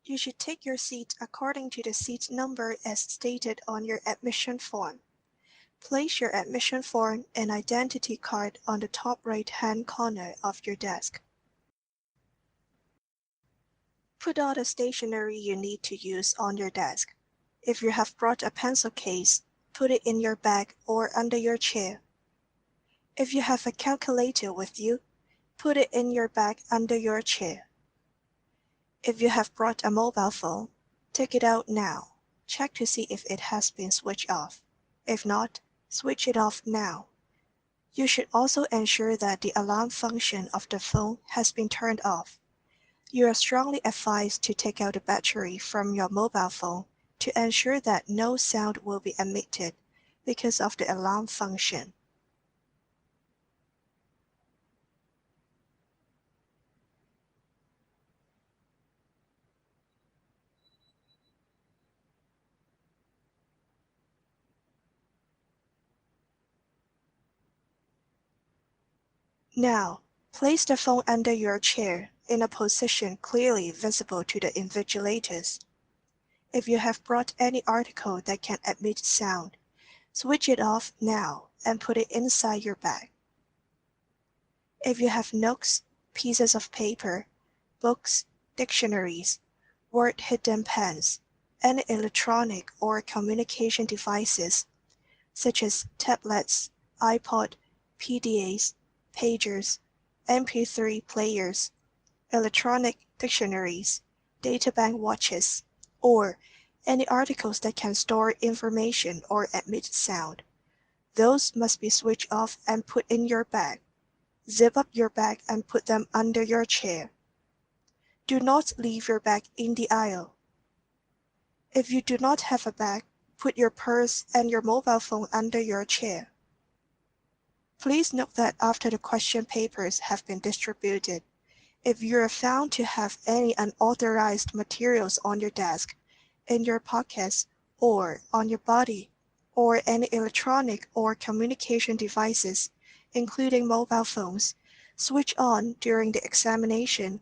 You should take your seat according to the seat number as stated on your admission form. Place your admission form and identity card on the top right-hand corner of your desk. Put all the stationery you need to use on your desk. If you have brought a pencil case, put it in your bag or under your chair. If you have a calculator with you, put it in your bag under your chair. If you have brought a mobile phone, take it out now. Check to see if it has been switched off. If not, switch it off now. You should also ensure that the alarm function of the phone has been turned off. You are strongly advised to take out the battery from your mobile phone to ensure that no sound will be emitted because of the alarm function. Now, place the phone under your chair in a position clearly visible to the invigilators. If you have brought any article that can emit sound, switch it off now and put it inside your bag. If you have notes, pieces of paper, books, dictionaries, word-hidden pens, and electronic or communication devices, such as tablets, iPod, PDAs, pagers, MP3 players, electronic dictionaries, databank watches, or any articles that can store information or emit sound. Those must be switched off and put in your bag. Zip up your bag and put them under your chair. Do not leave your bag in the aisle. If you do not have a bag, put your purse and your mobile phone under your chair. Please note that after the question papers have been distributed, if you are found to have any unauthorized materials on your desk, in your pockets, or on your body, or any electronic or communication devices, including mobile phones, switch on during the examination,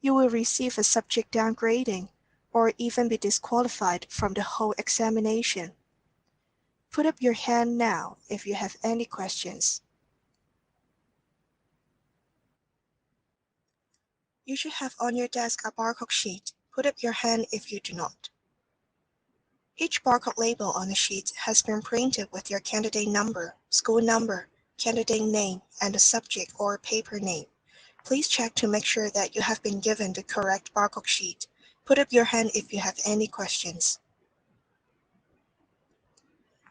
you will receive a subject downgrading or even be disqualified from the whole examination. Put up your hand now if you have any questions. You should have on your desk a barcode sheet. Put up your hand if you do not. Each barcode label on the sheet has been printed with your candidate number, school number, candidate name, and the subject or paper name. Please check to make sure that you have been given the correct barcode sheet. Put up your hand if you have any questions.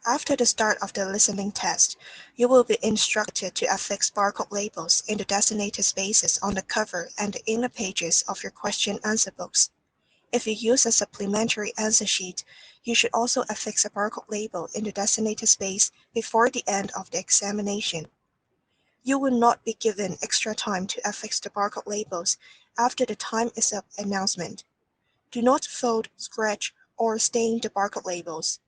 After the start of the listening test, you will be instructed to affix barcode labels in the designated spaces on the cover and the inner pages of your question answer books. If you use a supplementary answer sheet, you should also affix a barcode label in the designated space before the end of the examination. You will not be given extra time to affix the barcode labels after the time is up announcement. Do not fold, scratch, or stain the barcode labels.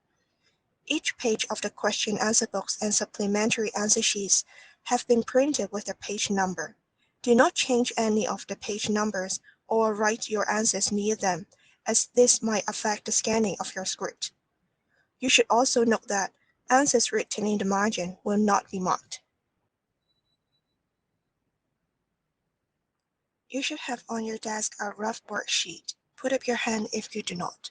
Each page of the question answer books and supplementary answer sheets have been printed with a page number. Do not change any of the page numbers or write your answers near them, as this might affect the scanning of your script. You should also note that answers written in the margin will not be marked. You should have on your desk a rough worksheet. Put up your hand if you do not.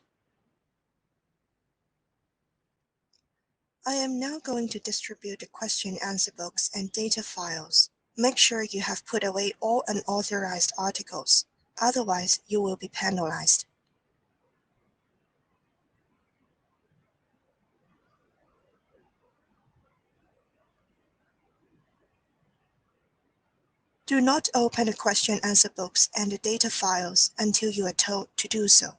I am now going to distribute the question answer books and data files. Make sure you have put away all unauthorized articles. Otherwise, you will be penalized. Do not open the question answer books and the data files until you are told to do so.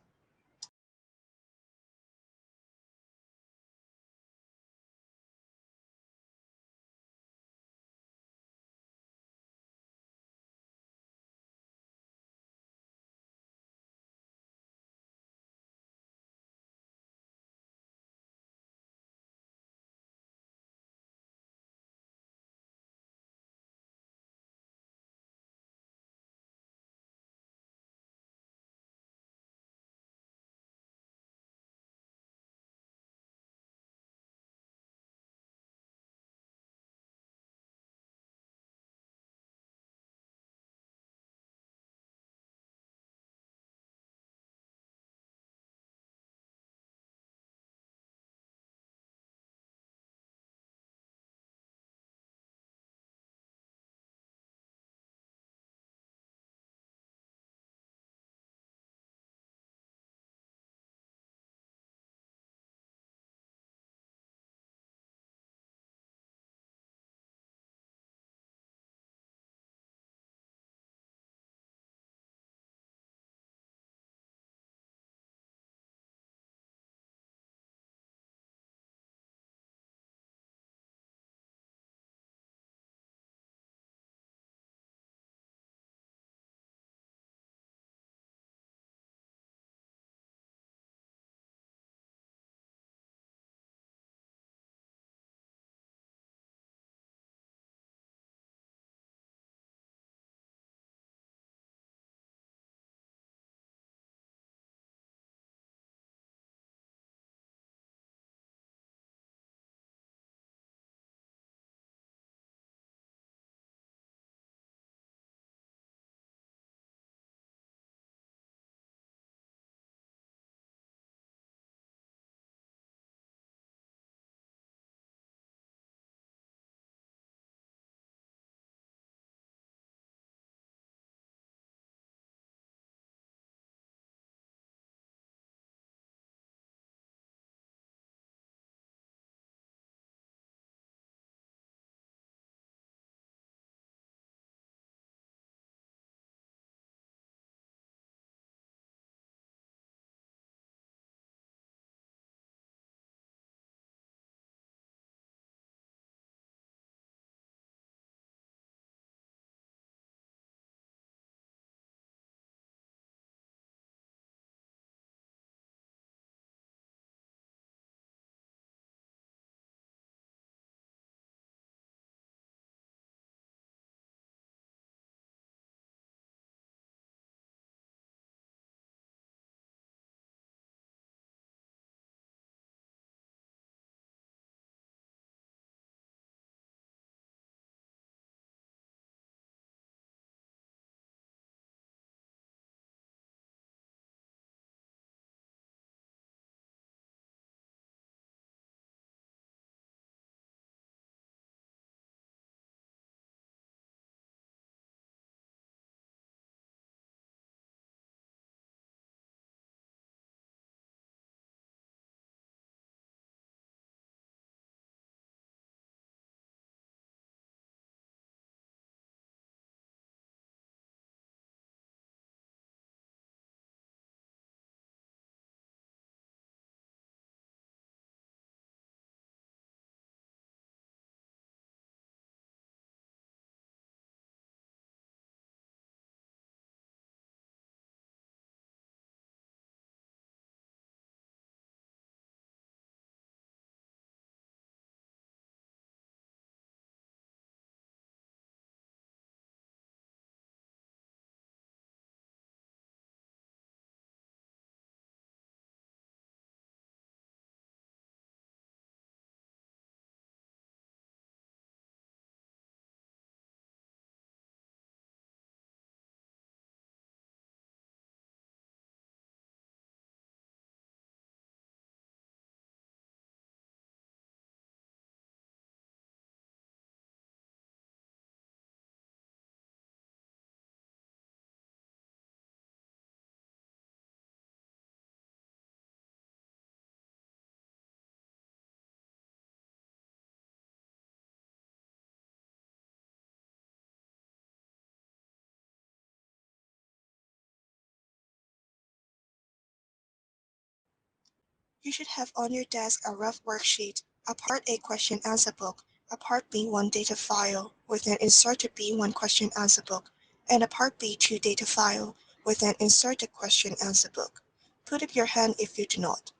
You should have on your desk a rough worksheet, a Part A question answer book, a Part B1 data file with an inserted B1 question answer book, and a Part B2 data file with an inserted question answer book. Put up your hand if you do not.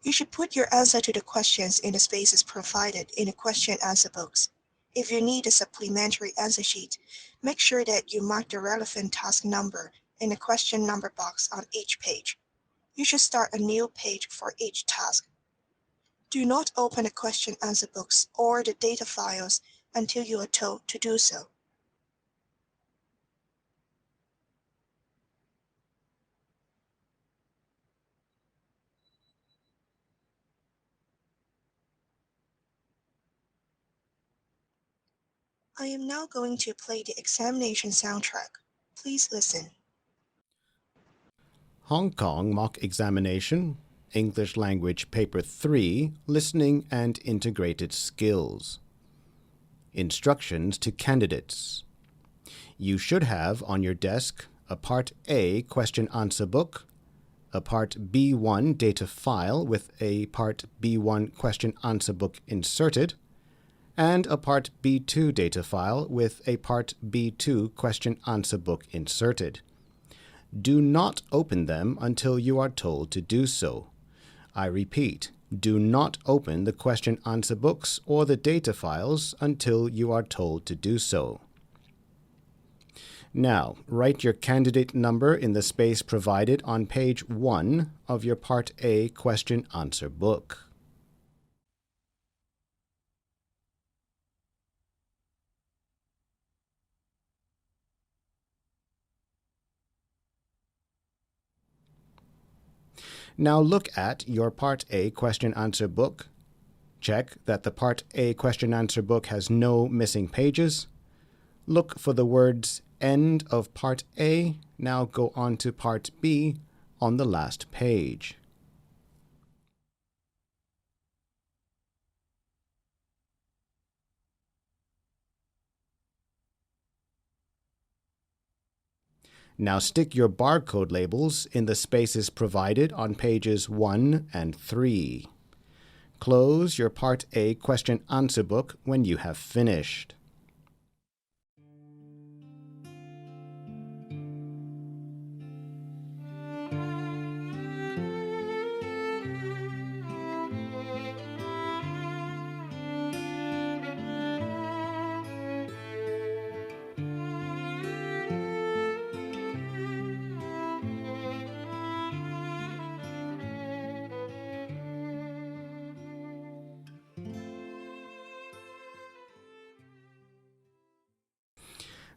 You should put your answer to the questions in the spaces provided in the question answer books. If you need a supplementary answer sheet, make sure that you mark the relevant task number in the question number box on each page. You should start a new page for each task. Do not open the question answer books or the data files until you are told to do so. I am now going to play the examination soundtrack. Please listen. Hong Kong Mock Examination, English Language Paper 3, Listening and Integrated Skills. Instructions to candidates. You should have on your desk a Part A question-answer book, a Part B1 data file with a Part B1 question-answer book inserted, and a Part B2 data file with a Part B2 question-answer book inserted. Do not open them until you are told to do so. I repeat, do not open the question-answer books or the data files until you are told to do so. Now, write your candidate number in the space provided on page 1 of your Part A question-answer book. Now look at your Part A question-answer book. Check that the Part A question-answer book has no missing pages. Look for the words "End of Part A." Now go on to Part B on the last page. Now stick your barcode labels in the spaces provided on pages 1 and 3. Close your Part A question-answer book when you have finished.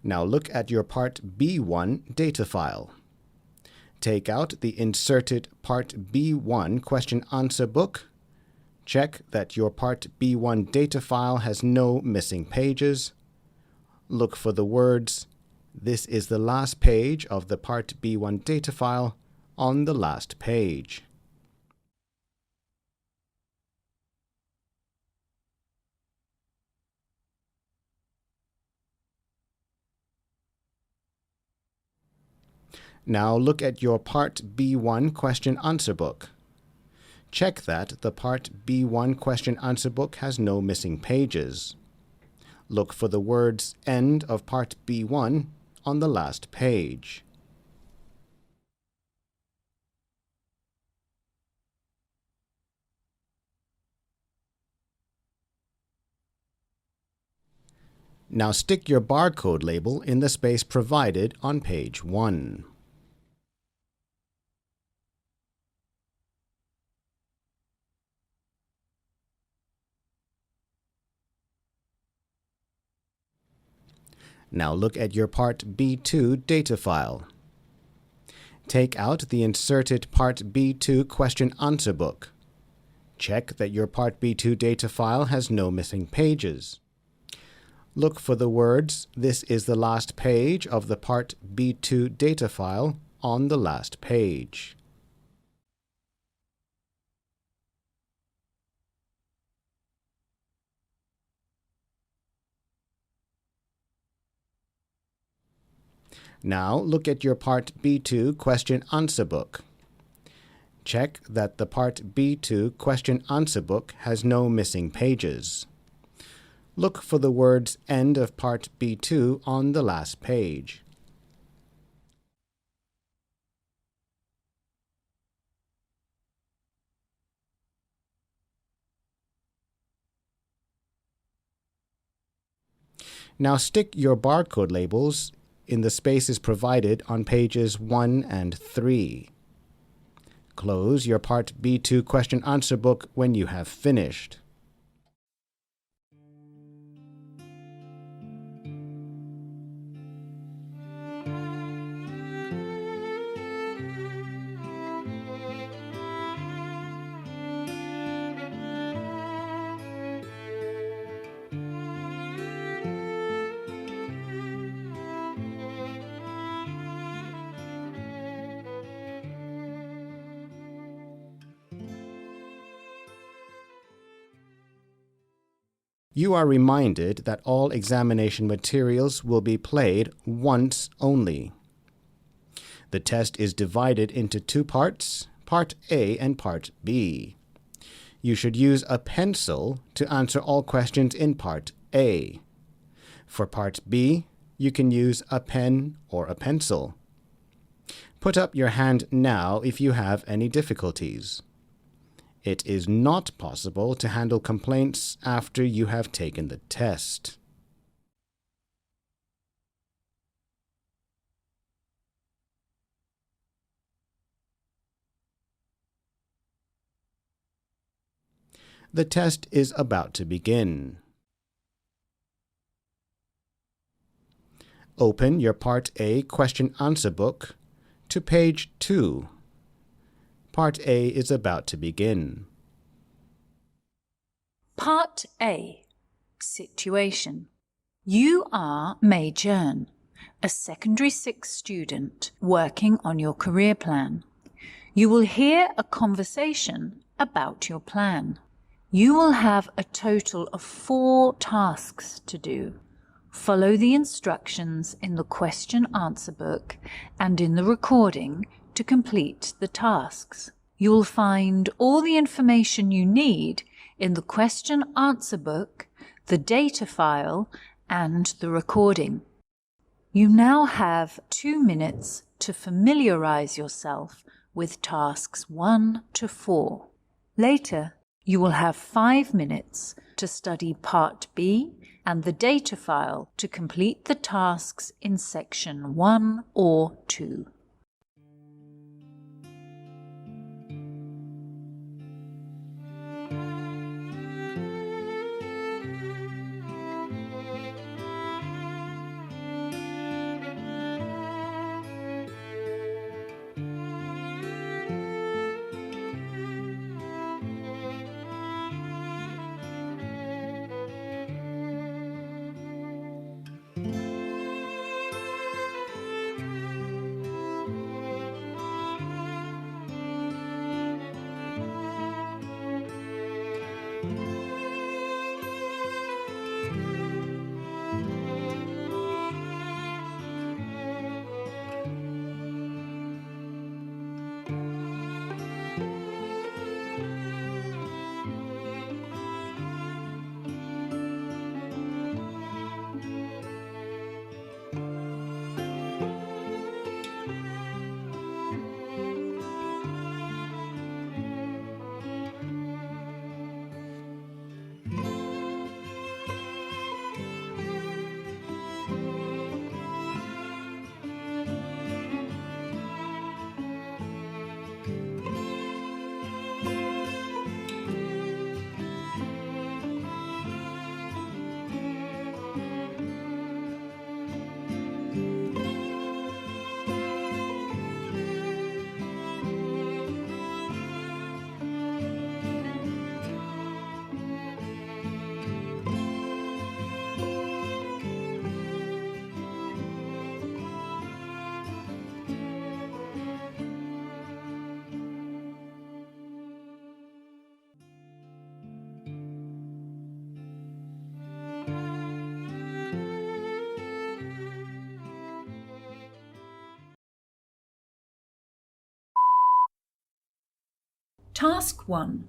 Now look at your Part B1 data file. Take out the inserted Part B1 question-answer book. Check that your Part B1 data file has no missing pages. Look for the words, "This is the last page of the Part B1 data file," on the last page. Now look at your Part B1 question-answer book. Check that the Part B1 question-answer book has no missing pages. Look for the words "End of Part B1" on the last page. Now stick your barcode label in the space provided on page 1. Now look at your Part B2 data file. Take out the inserted Part B2 question-answer book. Check that your Part B2 data file has no missing pages. Look for the words "This is the last page of the Part B2 data file" on the last page. Now look at your Part B2 question-answer book. Check that the Part B2 question answer book has no missing pages. Look for the words End of Part B2 on the last page. Now stick your barcode labels in the spaces provided on pages 1 and 3. Close your Part B2 question answer book when you have finished. You are reminded that all examination materials will be played once only. The test is divided into two parts, Part A and Part B. You should use a pencil to answer all questions in Part A. For Part B, you can use a pen or a pencil. Put up your hand now if you have any difficulties. It is not possible to handle complaints after you have taken the test. The test is about to begin. Open your Part A question answer book to page 2. Part A is about to begin. Part A. Situation. You are Mei Jern, a Secondary 6 student working on your career plan. You will hear a conversation about your plan. You will have a total of 4 tasks to do. Follow the instructions in the question answer book and in the recording to complete the tasks. You will find all the information you need in the question answer book, the data file, and the recording. You now have 2 minutes to familiarize yourself with tasks 1 to 4. Later, you will have 5 minutes to study Part B and the data file to complete the tasks in Section 1 or 2. Task 1.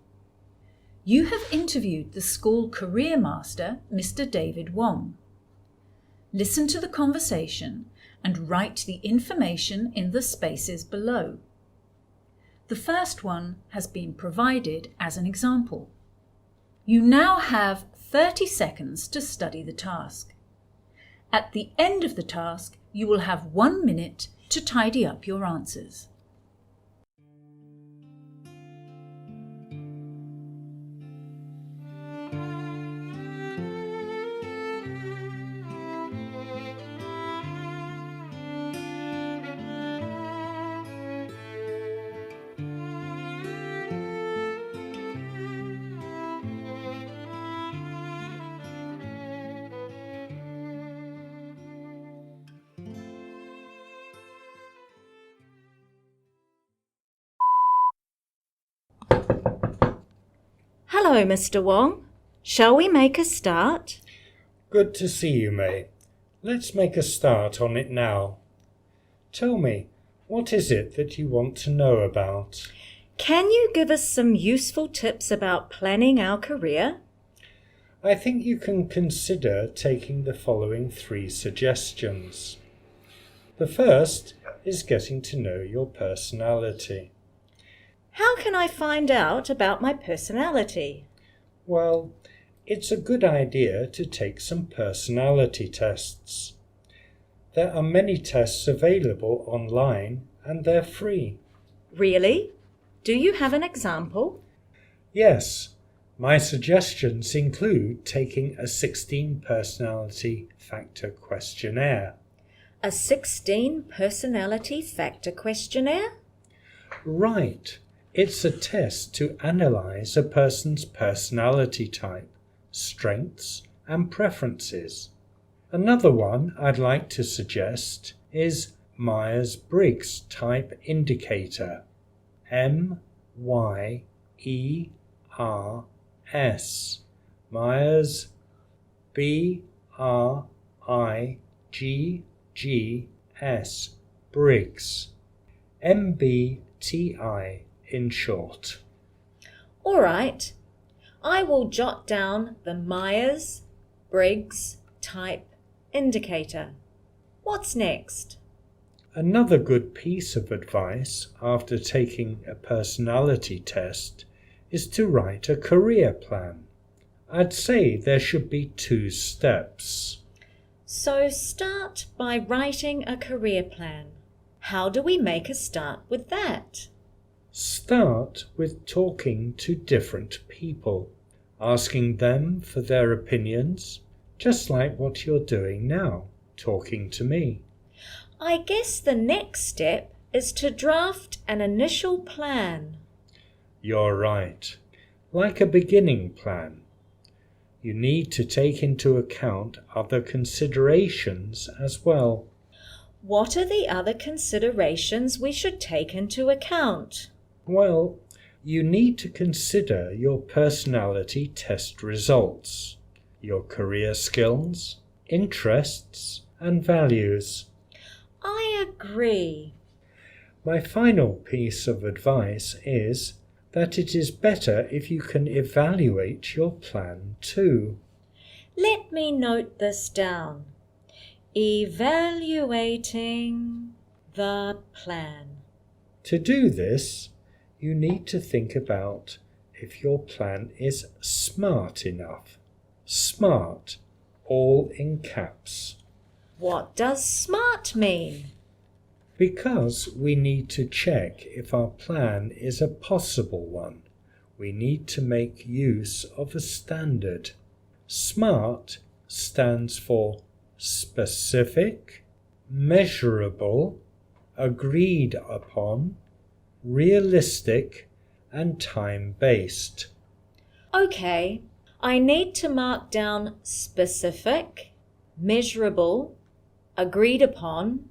You have interviewed the school career master, Mr. David Wong. Listen to the conversation and write the information in the spaces below. The first one has been provided as an example. You now have 30 seconds to study the task. At the end of the task, you will have 1 minute to tidy up your answers. Hello, Mr. Wong. Shall we make a start? Good to see you, May. Let's make a start on it now. Tell me, what is it that you want to know about? Can you give us some useful tips about planning our career? I think you can consider taking the following 3 suggestions. The first is getting to know your personality. How can I find out about my personality? Well, it's a good idea to take some personality tests. There are many tests available online and they're free. Really? Do you have an example? Yes, my suggestions include taking a 16 personality factor questionnaire. A 16 personality factor questionnaire? Right. It's a test to analyse a person's personality type, strengths and preferences. Another one I'd like to suggest is Myers-Briggs Type Indicator, M-Y-E-R-S, Myers, B-R-I-G-G-S, Briggs, MBTI in short. All right. I will jot down the Myers-Briggs Type Indicator. What's next? Another good piece of advice after taking a personality test is to write a career plan. I'd say there should be 2 steps. So start by writing a career plan. How do we make a start with that? Start with talking to different people, asking them for their opinions, just like what you're doing now, talking to me. I guess the next step is to draft an initial plan. You're right. Like a beginning plan. You need to take into account other considerations as well. What are the other considerations we should take into account? Well, you need to consider your personality test results, your career skills, interests, and values. I agree. My final piece of advice is that it is better if you can evaluate your plan too. Let me note this down. Evaluating the plan. To do this, you need to think about if your plan is smart enough. Smart, all in caps. What does SMART mean? Because we need to check if our plan is a possible one, we need to make use of a standard. SMART stands for specific, measurable, agreed upon, realistic, and time-based. Okay, I need to mark down specific, measurable, agreed upon,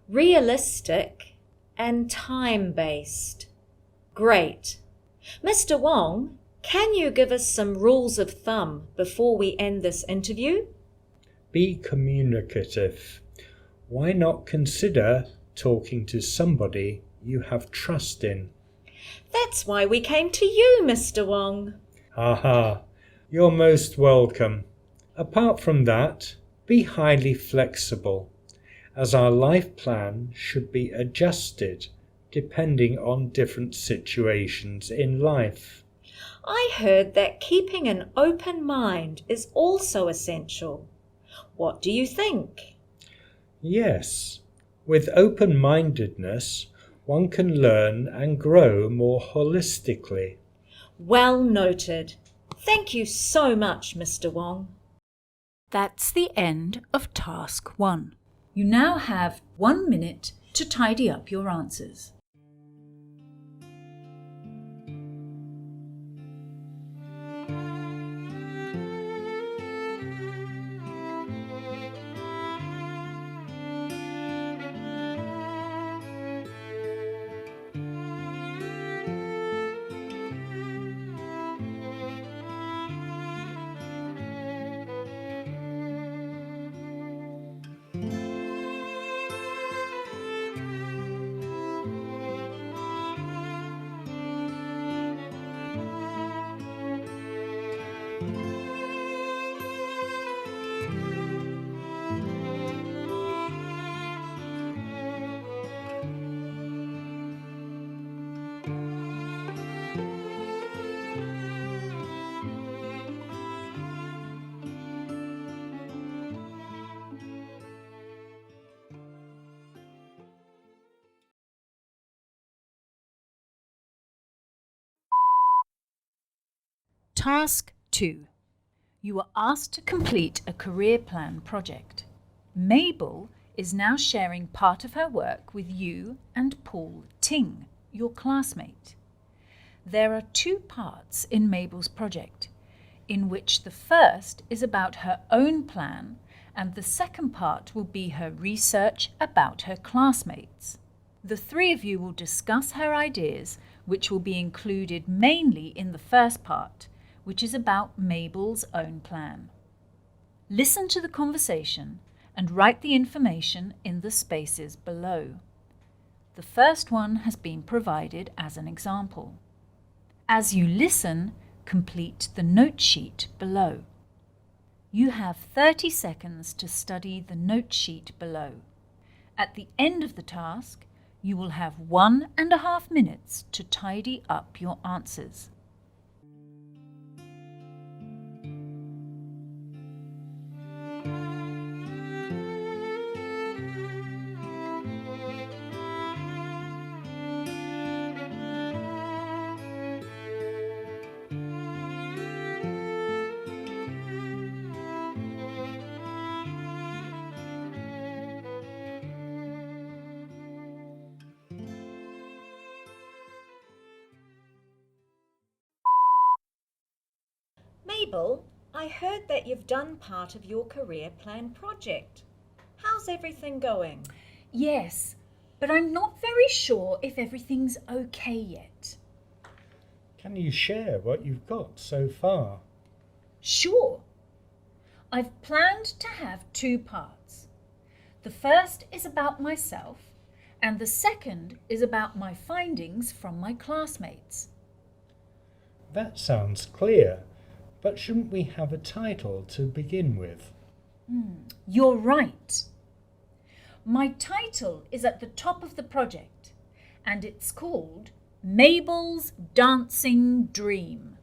realistic, and time-based. Great. Mr. Wong, can you give us some rules of thumb before we end this interview? Be communicative. Why not consider talking to somebody you have trust in? That's why we came to you, Mr. Wong. Aha, you're most welcome. Apart from that, be highly flexible, as our life plan should be adjusted depending on different situations in life. I heard that keeping an open mind is also essential. What do you think? Yes, with open-mindedness, one can learn and grow more holistically. Well noted. Thank you so much, Mr. Wong. That's the end of task 1. You now have 1 minute to tidy up your answers. Task 2. You were asked to complete a career plan project. Mabel is now sharing part of her work with you and Paul Ting, your classmate. There are 2 parts in Mabel's project, in which the first is about her own plan and the second part will be her research about her classmates. The 3 of you will discuss her ideas, which will be included mainly in the first part, which is about Mabel's own plan. Listen to the conversation and write the information in the spaces below. The first one has been provided as an example. As you listen, complete the note sheet below. You have 30 seconds to study the note sheet below. At the end of the task, you will have 1.5 minutes to tidy up your answers. Mabel, I heard that you've done part of your career plan project. How's everything going? Yes, but I'm not very sure if everything's okay yet. Can you share what you've got so far? Sure. I've planned to have 2 parts. The first is about myself, and the second is about my findings from my classmates. That sounds clear, but shouldn't we have a title to begin with? You're right. My title is at the top of the project, and it's called Mabel's Dancing Dream.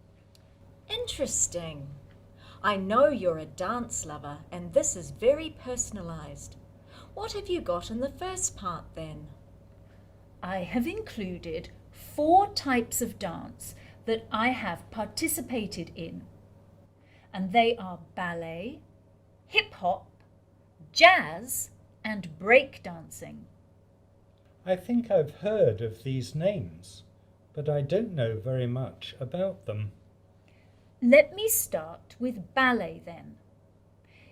Interesting. I know you're a dance lover and this is very personalised. What have you got in the first part then? I have included 4 types of dance that I have participated in, and they are ballet, hip-hop, jazz and break dancing. I think I've heard of these names, but I don't know very much about them. Let me start with ballet then.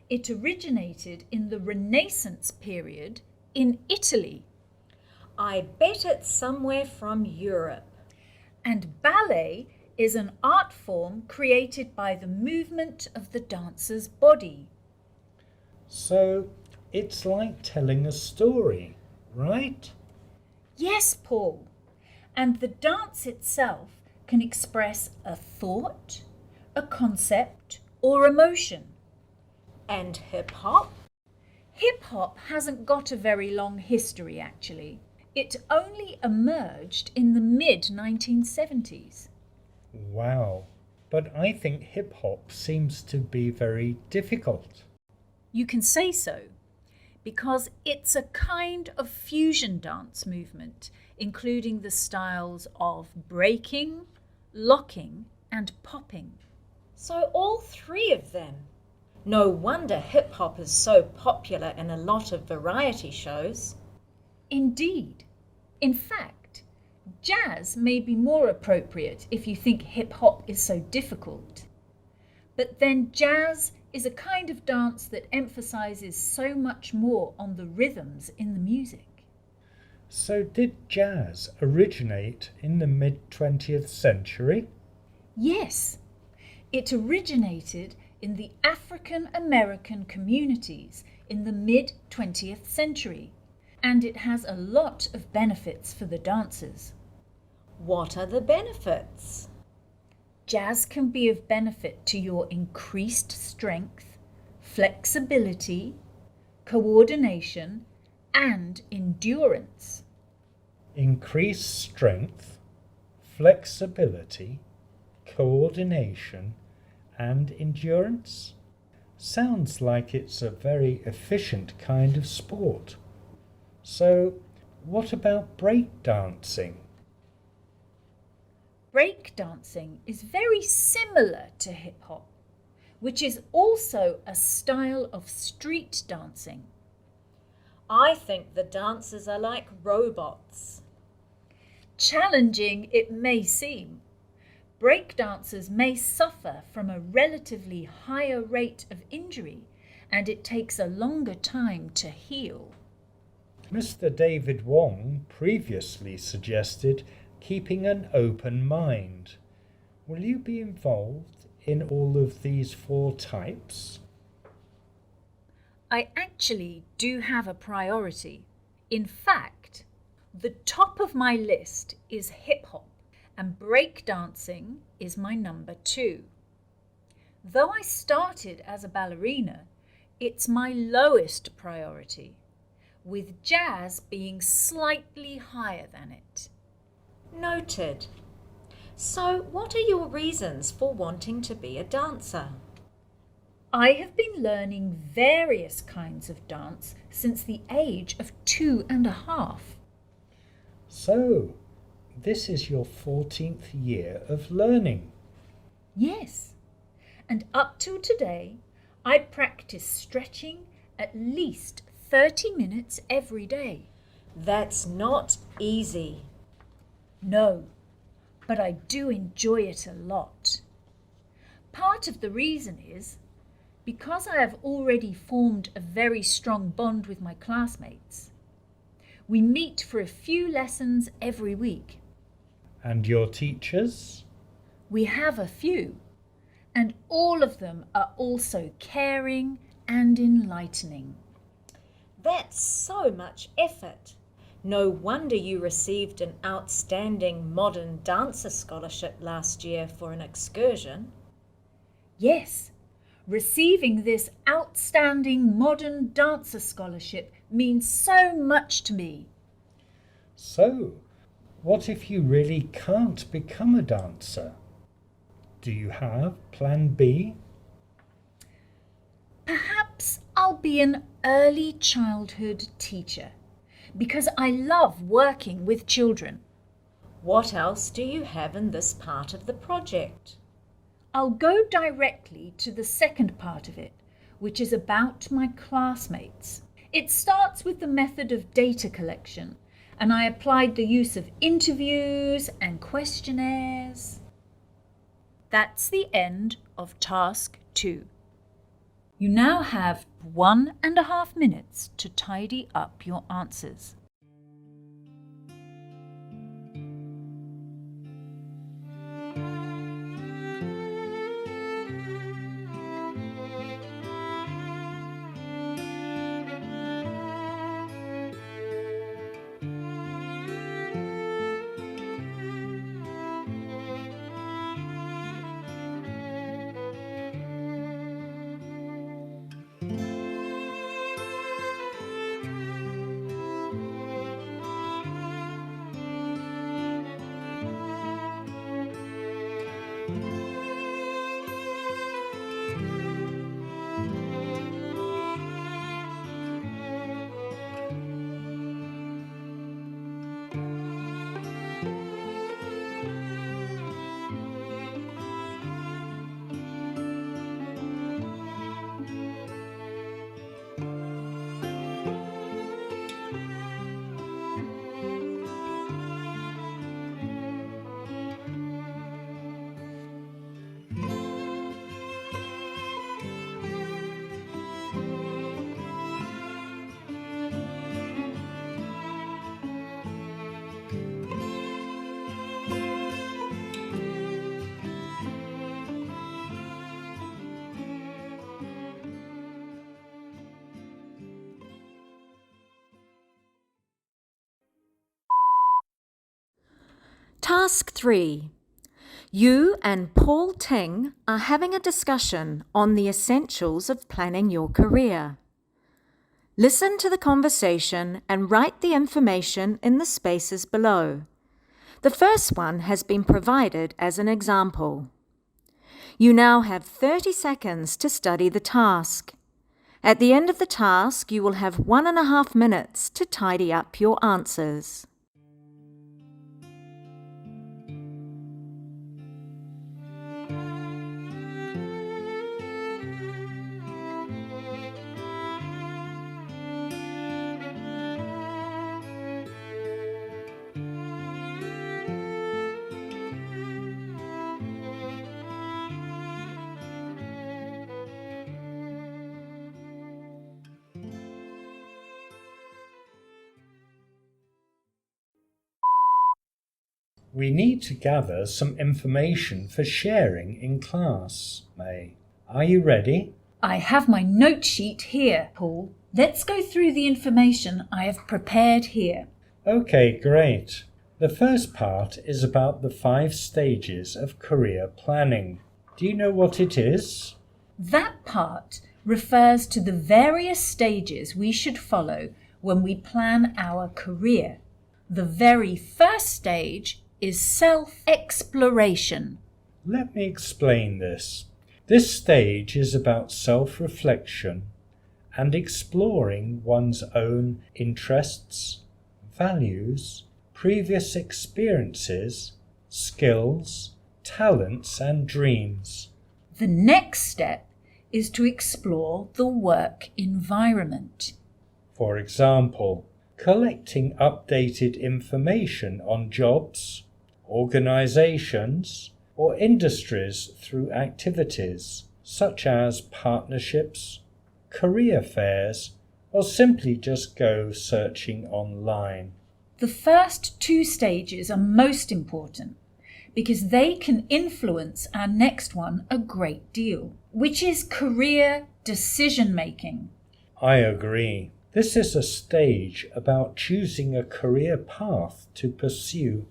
It originated in the Renaissance period in Italy. I bet it's somewhere from Europe. And ballet is an art form created by the movement of the dancer's body. So it's like telling a story, right? Yes, Paul. and the dance itself can express a thought, a concept, or emotion. And hip-hop? Hip-hop hasn't got a very long history, actually. It only emerged in the mid-1970s. Wow, but I think hip-hop seems to be very difficult. You can say so, because it's a kind of fusion dance movement, including the styles of breaking, locking, and popping. So all three of them. No wonder hip-hop is so popular in a lot of variety shows. Indeed. In fact, jazz may be more appropriate if you think hip-hop is so difficult. But then jazz is a kind of dance that emphasises so much more on the rhythms in the music. So did jazz originate in the mid-20th century? Yes, it originated in the African American communities in the mid-20th century, and it has a lot of benefits for the dancers. What are the benefits? Jazz can be of benefit to your increased strength, flexibility, coordination, and endurance. Increased strength, flexibility, coordination, and endurance? Sounds like it's a very efficient kind of sport. So, what about breakdancing? Breakdancing is very similar to hip-hop, which is also a style of street dancing. I think the dancers are like robots. Challenging it may seem, breakdancers may suffer from a relatively higher rate of injury, and it takes a longer time to heal. Mr. David Wong previously suggested keeping an open mind. Will you be involved in all of these 4 types? I actually do have a priority. In fact, the top of my list is hip-hop, and breakdancing is my number 2. Though I started as a ballerina, it's my lowest priority, with jazz being slightly higher than it. Noted. So, what are your reasons for wanting to be a dancer? I have been learning various kinds of dance since the age of 2.5. So, this is your 14th year of learning. Yes, and up till today, I practice stretching at least 30 minutes every day. That's not easy. No, but I do enjoy it a lot. Part of the reason is because I have already formed a very strong bond with my classmates. We meet for a few lessons every week. And your teachers? We have a few, and all of them are also caring and enlightening. That's so much effort. No wonder you received an outstanding modern dancer scholarship last year for an excursion. Yes, receiving this outstanding modern dancer scholarship means so much to me. So, what if you really can't become a dancer? Do you have plan B? Perhaps I'll be an early childhood teacher because I love working with children. What else do you have in this part of the project? I'll go directly to the second part of it, which is about my classmates. It starts with the method of data collection, and I applied the use of interviews and questionnaires. That's the end of task 2. You now have 1.5 minutes to tidy up your answers. Task 3. You and Paul Ting are having a discussion on the essentials of planning your career. Listen to the conversation and write the information in the spaces below. The first one has been provided as an example. You now have 30 seconds to study the task. At the end of the task, you will have 1.5 minutes to tidy up your answers. We need to gather some information for sharing in class, May. Are you ready? I have my note sheet here, Paul. Let's go through the information I have prepared here. Okay, great. The first part is about the 5 stages of career planning. Do you know what it is? That part refers to the various stages we should follow when we plan our career. The very first stage is self-exploration. Let me explain this. This stage is about self-reflection and exploring one's own interests, values, previous experiences, skills, talents and dreams. The next step is to explore the work environment. For example, collecting updated information on jobs, organizations, or industries through activities such as partnerships, career fairs, or simply just go searching online. The first 2 stages are most important because they can influence our next one a great deal, which is career decision-making. I agree. This is a stage about choosing a career path to pursue.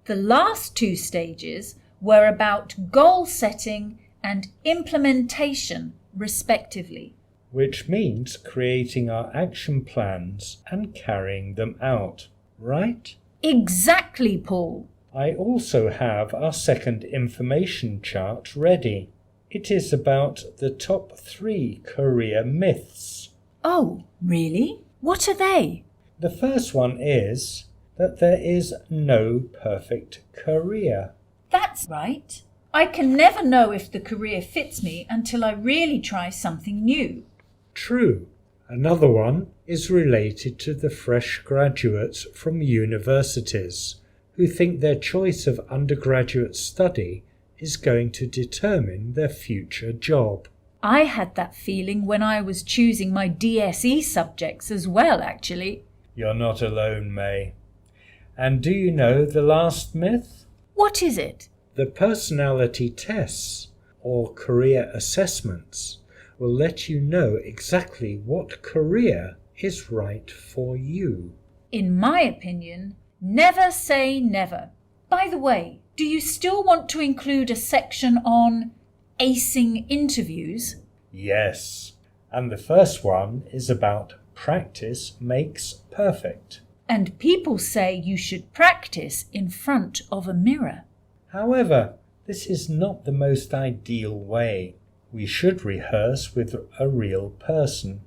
The last 2 stages were about goal setting and implementation, respectively. Which means creating our action plans and carrying them out, right? Exactly, Paul. I also have our second information chart ready. It is about the top 3 career myths. Oh, really? What are they? The first one is that there is no perfect career. That's right. I can never know if the career fits me until I really try something new. True. Another one is related to the fresh graduates from universities who think their choice of undergraduate study is going to determine their future job. I had that feeling when I was choosing my DSE subjects as well, actually. You're not alone, May. And do you know the last myth? What is it? The personality tests, or career assessments, will let you know exactly what career is right for you. In my opinion, never say never. By the way, do you still want to include a section on acing interviews? Yes, and the first one is about practice makes perfect. And people say you should practice in front of a mirror. However, this is not the most ideal way. We should rehearse with a real person,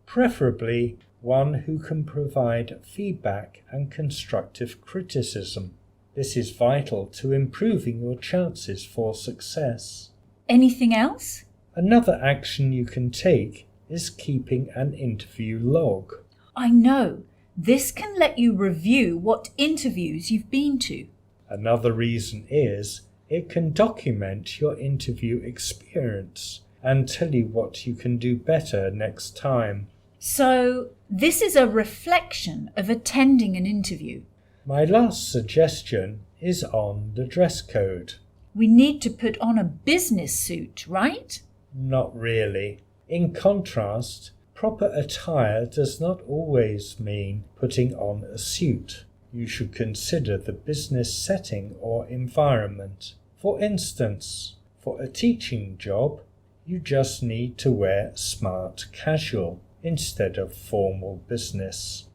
preferably one who can provide feedback and constructive criticism. This is vital to improving your chances for success. Anything else? Another action you can take is keeping an interview log. I know. This can let you review what interviews you've been to. Another reason is it can document your interview experience and tell you what you can do better next time. So, this is a reflection of attending an interview. My last suggestion is on the dress code. We need to put on a business suit, right? Not really. In contrast, proper attire does not always mean putting on a suit. you should consider the business setting or environment. For instance, for a teaching job, you just need to wear smart casual instead of formal business.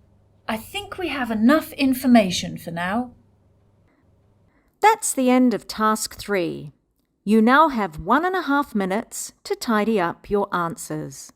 I think we have enough information for now. That's the end of Task 3. You now have 1.5 minutes to tidy up your answers.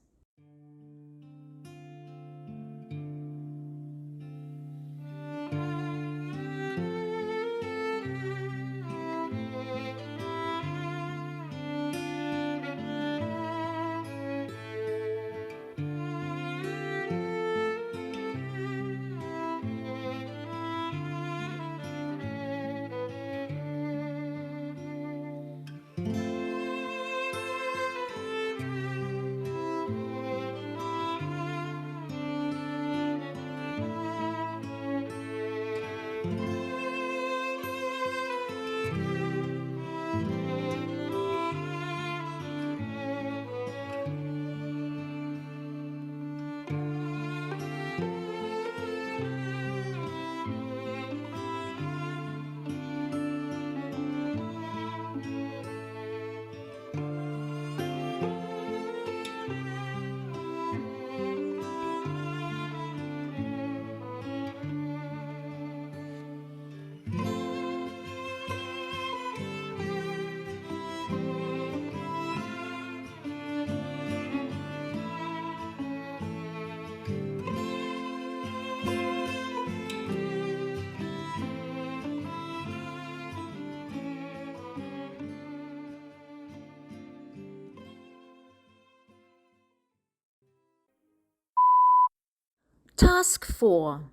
Task 4.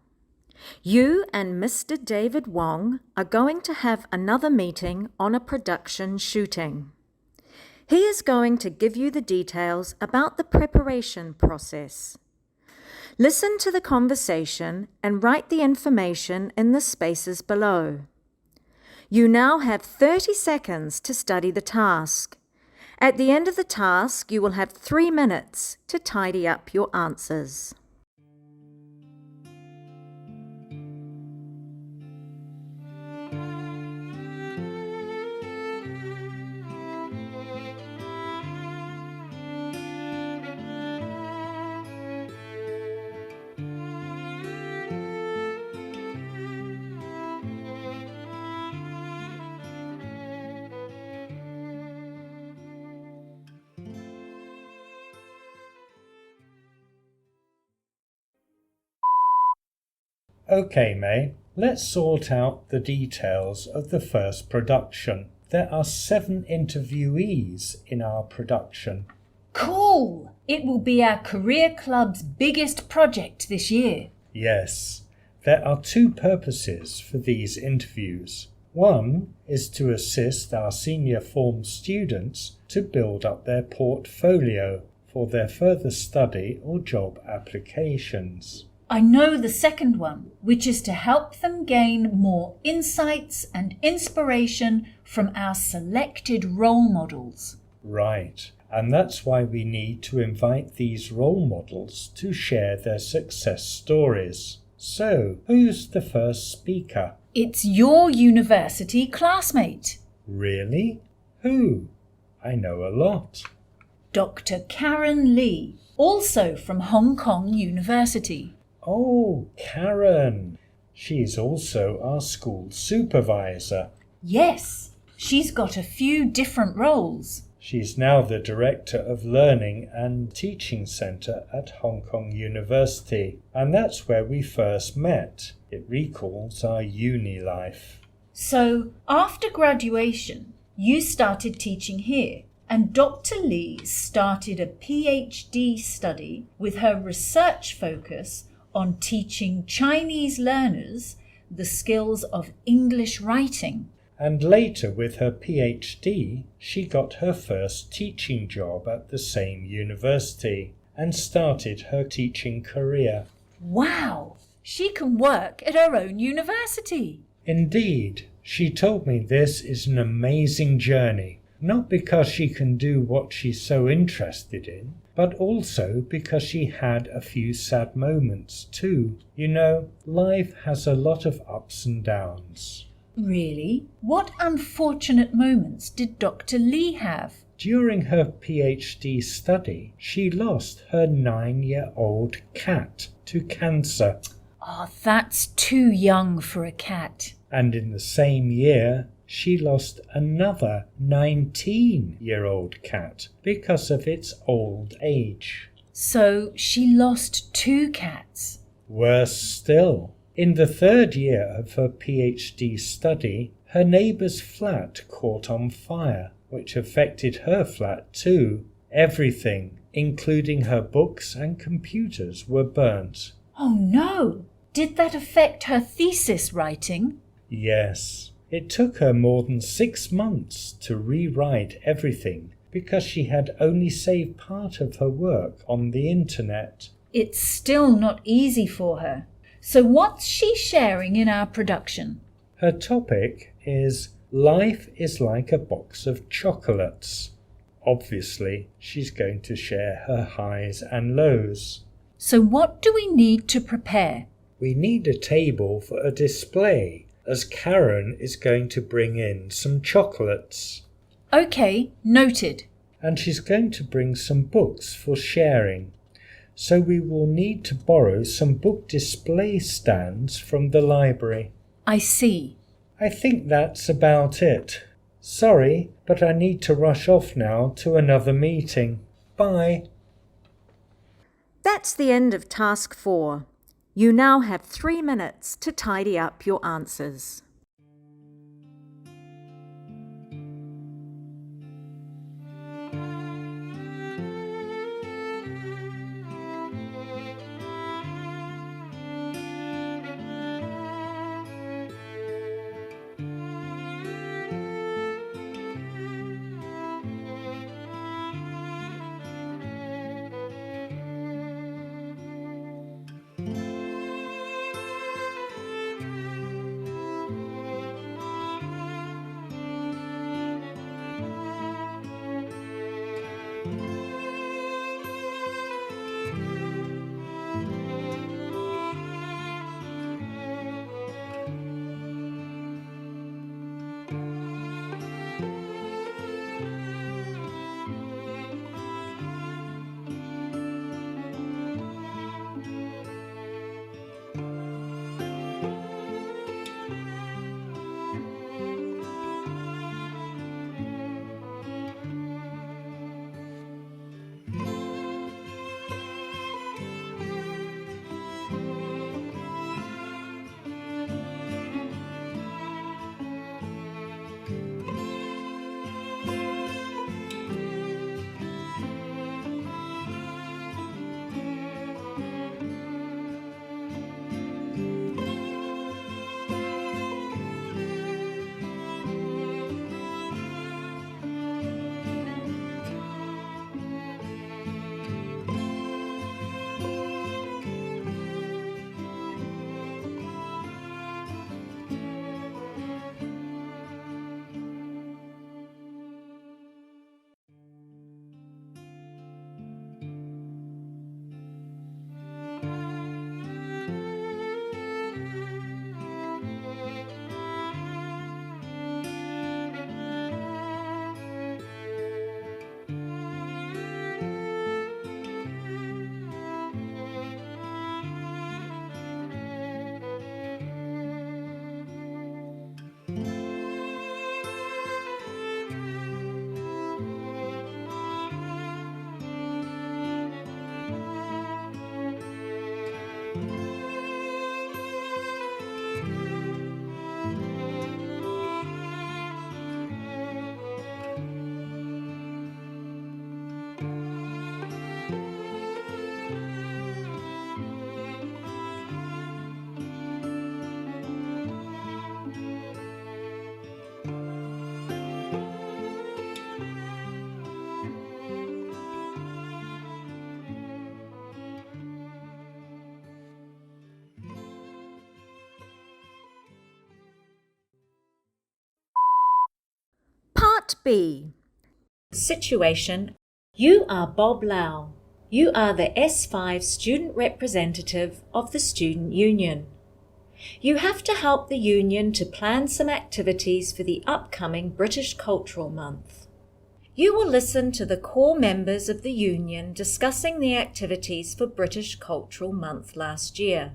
You and Mr. David Wong are going to have another meeting on a production shooting. He is going to give you the details about the preparation process. Listen to the conversation and write the information in the spaces below. You now have 30 seconds to study the task. At the end of the task, you will have 3 minutes to tidy up your answers. Okay, May, let's sort out the details of the first production. There are 7 interviewees in our production. Cool! It will be our career club's biggest project this year. Yes, there are 2 purposes for these interviews. One is to assist our senior form students to build up their portfolio for their further study or job applications. I know the second one, which is to help them gain more insights and inspiration from our selected role models. Right, and that's why we need to invite these role models to share their success stories. So, who's the first speaker? It's your university classmate. Really? Who? I know a lot. Dr. Karen Lee, also from Hong Kong University. Oh, Karen. She's also our school supervisor. Yes, she's got a few different roles. She's now the Director of Learning and Teaching Centre at Hong Kong University, and that's where we first met. It recalls our uni life. So, after graduation, you started teaching here, and Dr. Lee started a PhD study with her research focus on teaching Chinese learners the skills of English writing. And later, with her PhD, she got her first teaching job at the same university and started her teaching career. Wow! She can work at her own university. Indeed, she told me this is an amazing journey, not because she can do what she's so interested in, but also because she had a few sad moments too. You know, life has a lot of ups and downs. Really? What unfortunate moments did Dr. Lee have? During her PhD study, she lost her 9-year-old cat to cancer. Oh, that's too young for a cat. And in the same year, she lost another 19-year-old cat because of its old age. So she lost 2 cats. Worse still, in the 3rd year of her PhD study, her neighbour's flat caught on fire, which affected her flat too. Everything, including her books and computers, were burnt. Oh no! Did that affect her thesis writing? Yes. It took her more than 6 months to rewrite everything because she had only saved part of her work on the internet. It's still not easy for her. So what's she sharing in our production? Her topic is Life is like a box of chocolates. Obviously, she's going to share her highs and lows. So what do we need to prepare? We need a table for a display, as Karen is going to bring in some chocolates. Okay, noted. And she's going to bring some books for sharing. So we will need to borrow some book display stands from the library. I see. I think that's about it. Sorry, but I need to rush off now to another meeting. Bye. That's the end of Task 4. You now have 3 minutes to tidy up your answers. Part B. Situation. You are Bob Lau. You are the S5 student representative of the Student Union. You have to help the Union to plan some activities for the upcoming British Cultural Month. You will listen to the core members of the Union discussing the activities for British Cultural Month last year.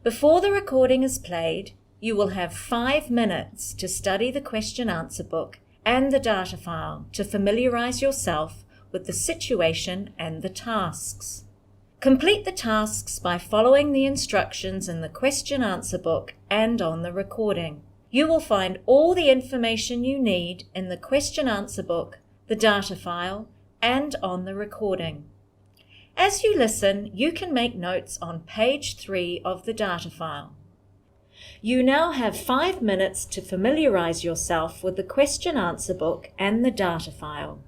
Before the recording is played, you will have 5 minutes to study the question-answer book and the data file to familiarise yourself with the situation and the tasks. Complete the tasks by following the instructions in the question-answer book and on the recording. You will find all the information you need in the question-answer book, the data file, and on the recording. As you listen, you can make notes on page 3 of the data file. You now have 5 minutes to familiarise yourself with the question-answer book and the data file.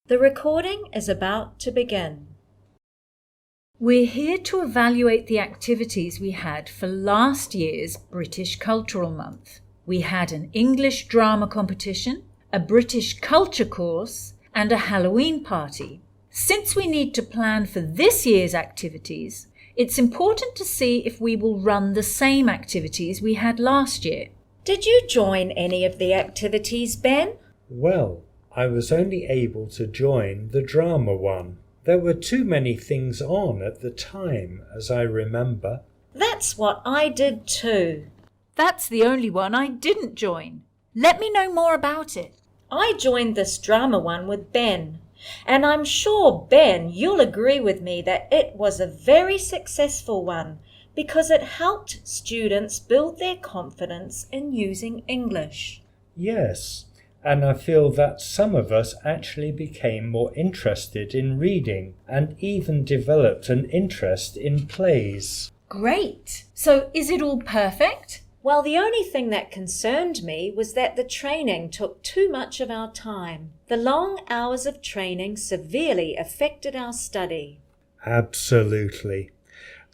The recording is about to begin. We're here to evaluate the activities we had for last year's British Cultural Month. We had an English drama competition, a British culture course, and a Halloween party. Since we need to plan for this year's activities, it's important to see if we will run the same activities we had last year. Did you join any of the activities, Ben? Well, I was only able to join the drama one. There were too many things on at the time, as I remember. That's what I did too. That's the only one I didn't join. Let me know more about it. I joined this drama one with Ben, and I'm sure, Ben, you'll agree with me that it was a very successful one because it helped students build their confidence in using English. Yes, and I feel that some of us actually became more interested in reading and even developed an interest in plays. Great! So is it all perfect? Well, the only thing that concerned me was that the training took too much of our time. The long hours of training severely affected our study. Absolutely.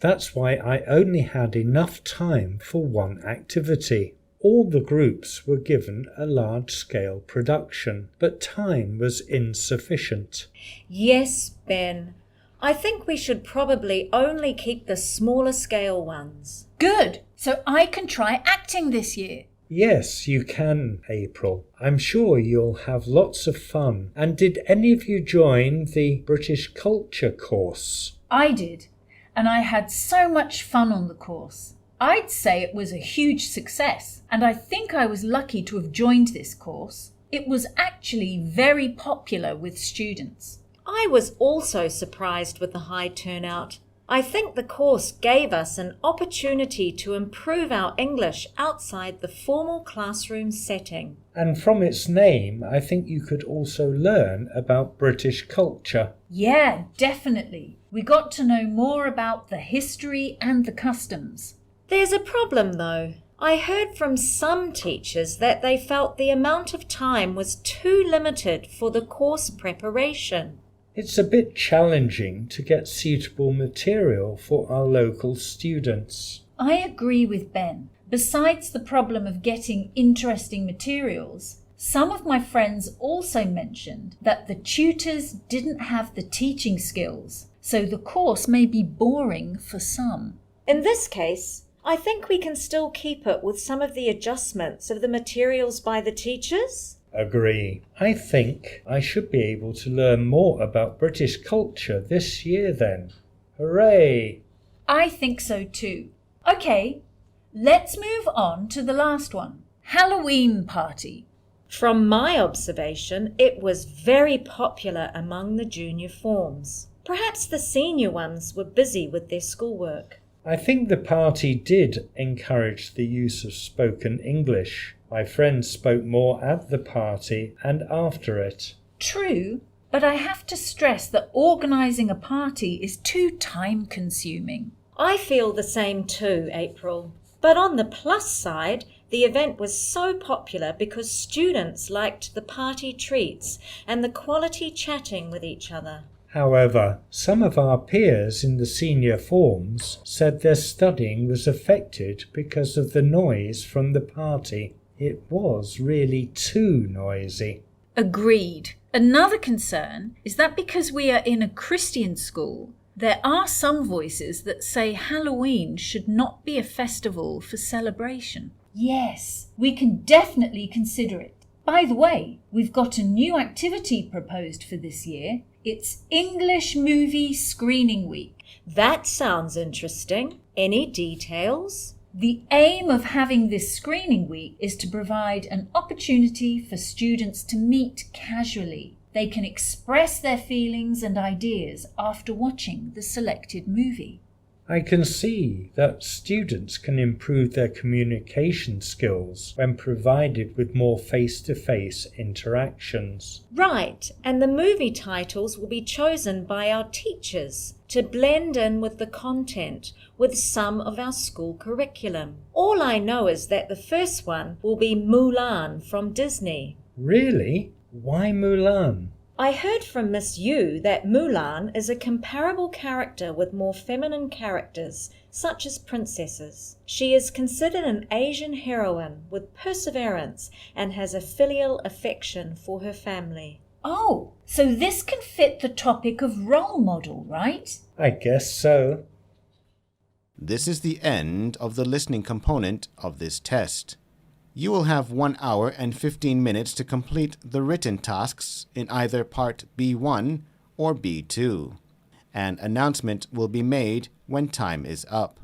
That's why I only had enough time for one activity. All the groups were given a large-scale production, but time was insufficient. Yes, Ben. I think we should probably only keep the smaller scale ones. Good! So I can try acting this year. Yes, you can, April. I'm sure you'll have lots of fun. And did any of you join the British Culture course? I did, and I had so much fun on the course. I'd say it was a huge success, and I think I was lucky to have joined this course. It was actually very popular with students. I was also surprised with the high turnout. I think the course gave us an opportunity to improve our English outside the formal classroom setting. And from its name, I think you could also learn about British culture. Yeah, definitely. We got to know more about the history and the customs. There's a problem though. I heard from some teachers that they felt the amount of time was too limited for the course preparation. It's a bit challenging to get suitable material for our local students. I agree with Ben. Besides the problem of getting interesting materials, some of my friends also mentioned that the tutors didn't have the teaching skills, so the course may be boring for some. In this case, I think we can still keep it with some of the adjustments of the materials by the teachers. Agree. I think I should be able to learn more about British culture this year then. Hooray! I think so too. Okay, let's move on to the last one. Halloween party. From my observation, it was very popular among the junior forms. Perhaps the senior ones were busy with their schoolwork. I think the party did encourage the use of spoken English. My friends spoke more at the party and after it. True, but I have to stress that organising a party is too time-consuming. I feel the same too, April. But on the plus side, the event was so popular because students liked the party treats and the quality chatting with each other. However, some of our peers in the senior forms said their studying was affected because of the noise from the party. It was really too noisy. Agreed. Another concern is that because we are in a Christian school, there are some voices that say Halloween should not be a festival for celebration. Yes, we can definitely consider it. By the way, we've got a new activity proposed for this year. It's English Movie Screening Week. That sounds interesting. Any details? The aim of having this screening week is to provide an opportunity for students to meet casually. They can express their feelings and ideas after watching the selected movie. I can see that students can improve their communication skills when provided with more face-to-face interactions. Right, and the movie titles will be chosen by our teachers to blend in with the content with some of our school curriculum. All I know is that the first one will be Mulan from Disney. Really? Why Mulan? I heard from Miss Yu that Mulan is a comparable character with more feminine characters, such as princesses. She is considered an Asian heroine with perseverance and has a filial affection for her family. Oh, so this can fit the topic of role model, right? I guess so. This is the end of the listening component of this test. You will have 1 hour and 15 minutes to complete the written tasks in either Part B1 or B2. An announcement will be made when time is up.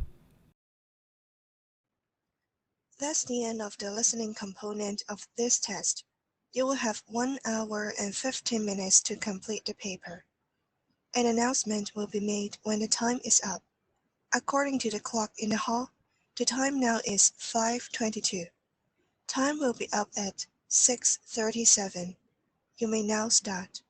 That's the end of the listening component of this test. You will have 1 hour and 15 minutes to complete the paper. An announcement will be made when the time is up. According to the clock in the hall, the time now is 5:22. Time will be up at 6:37. You may now start.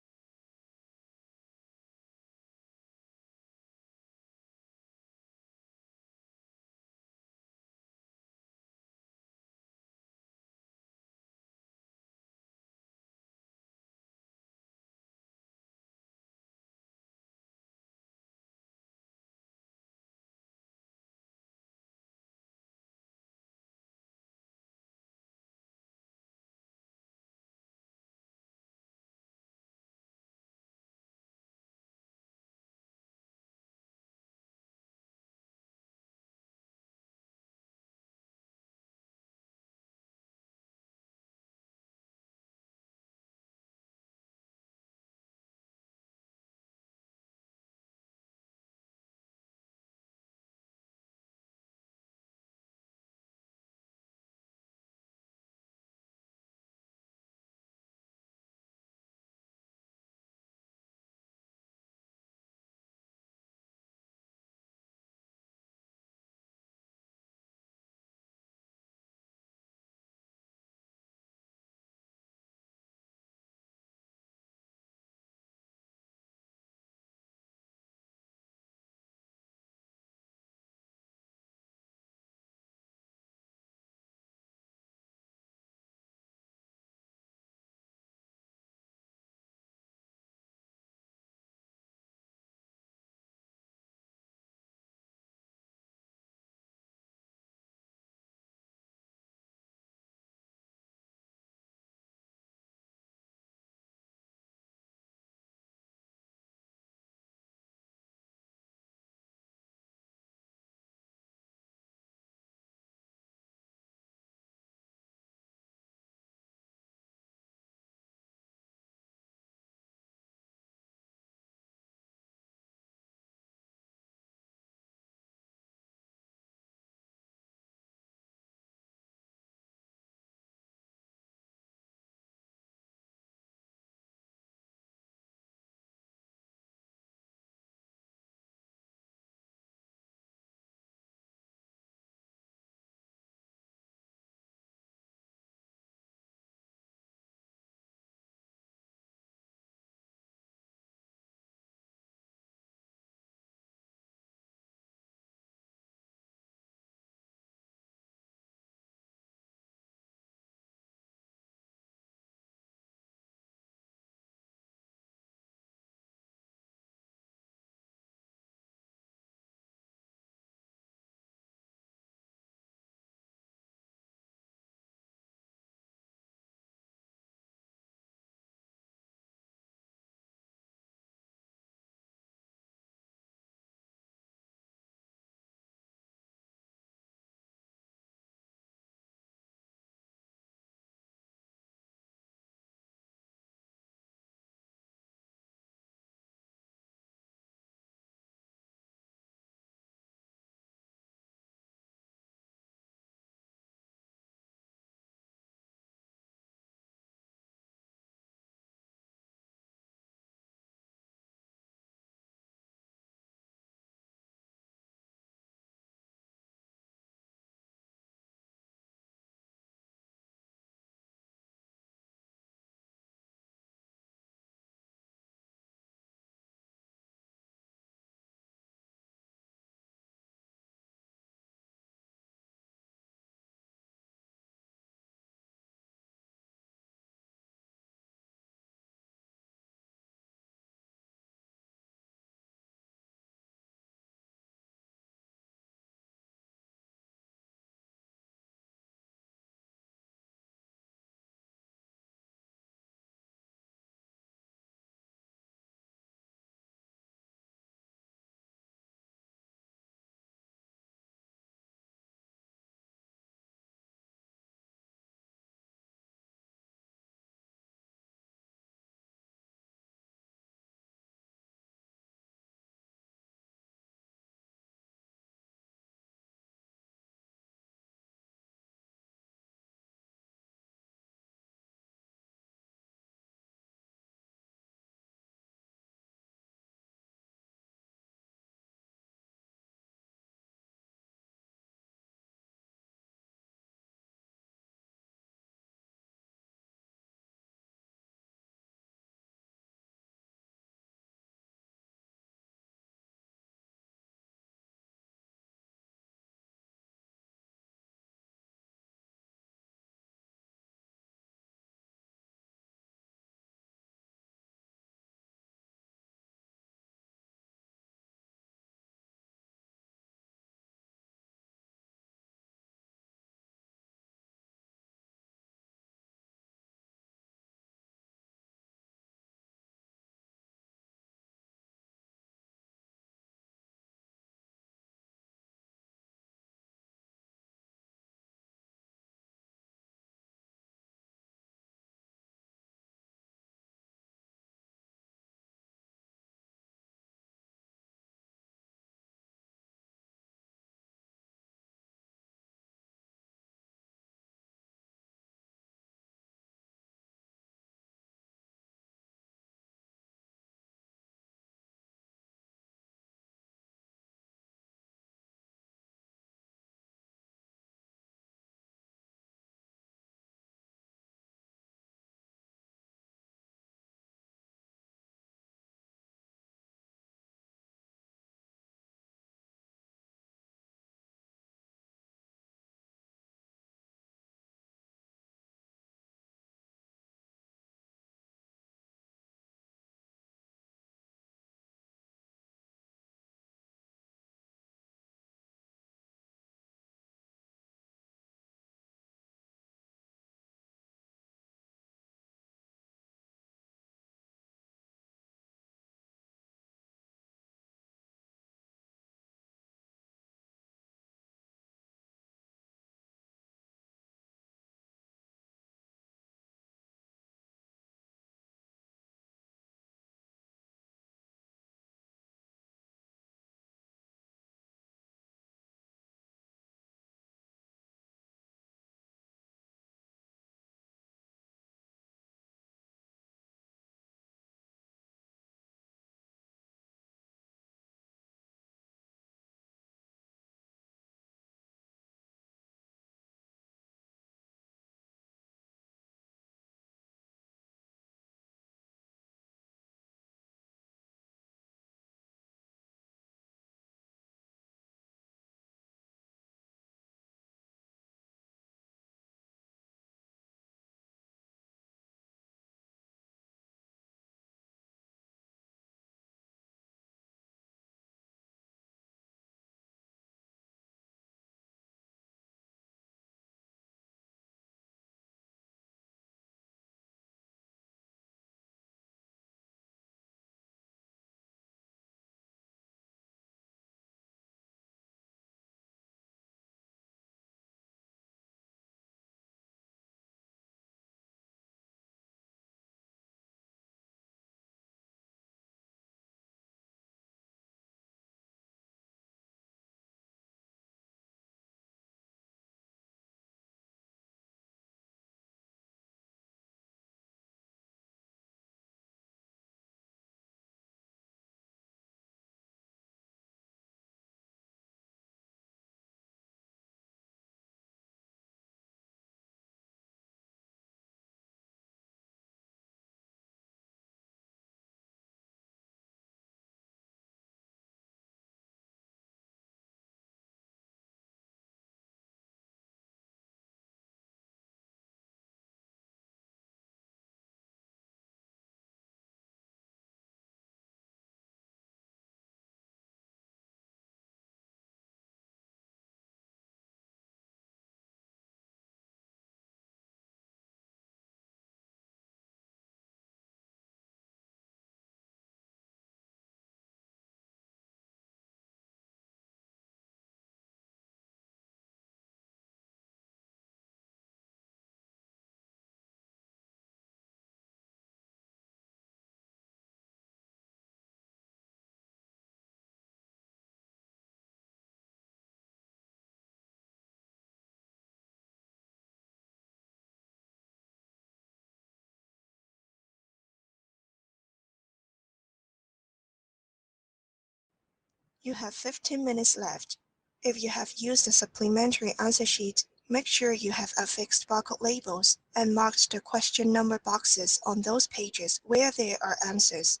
You have 15 minutes left. If you have used the supplementary answer sheet, make sure you have affixed barcode labels and marked the question number boxes on those pages where there are answers.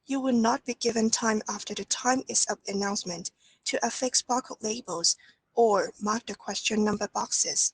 You will not be given time after the time is up announcement to affix barcode labels or mark the question number boxes.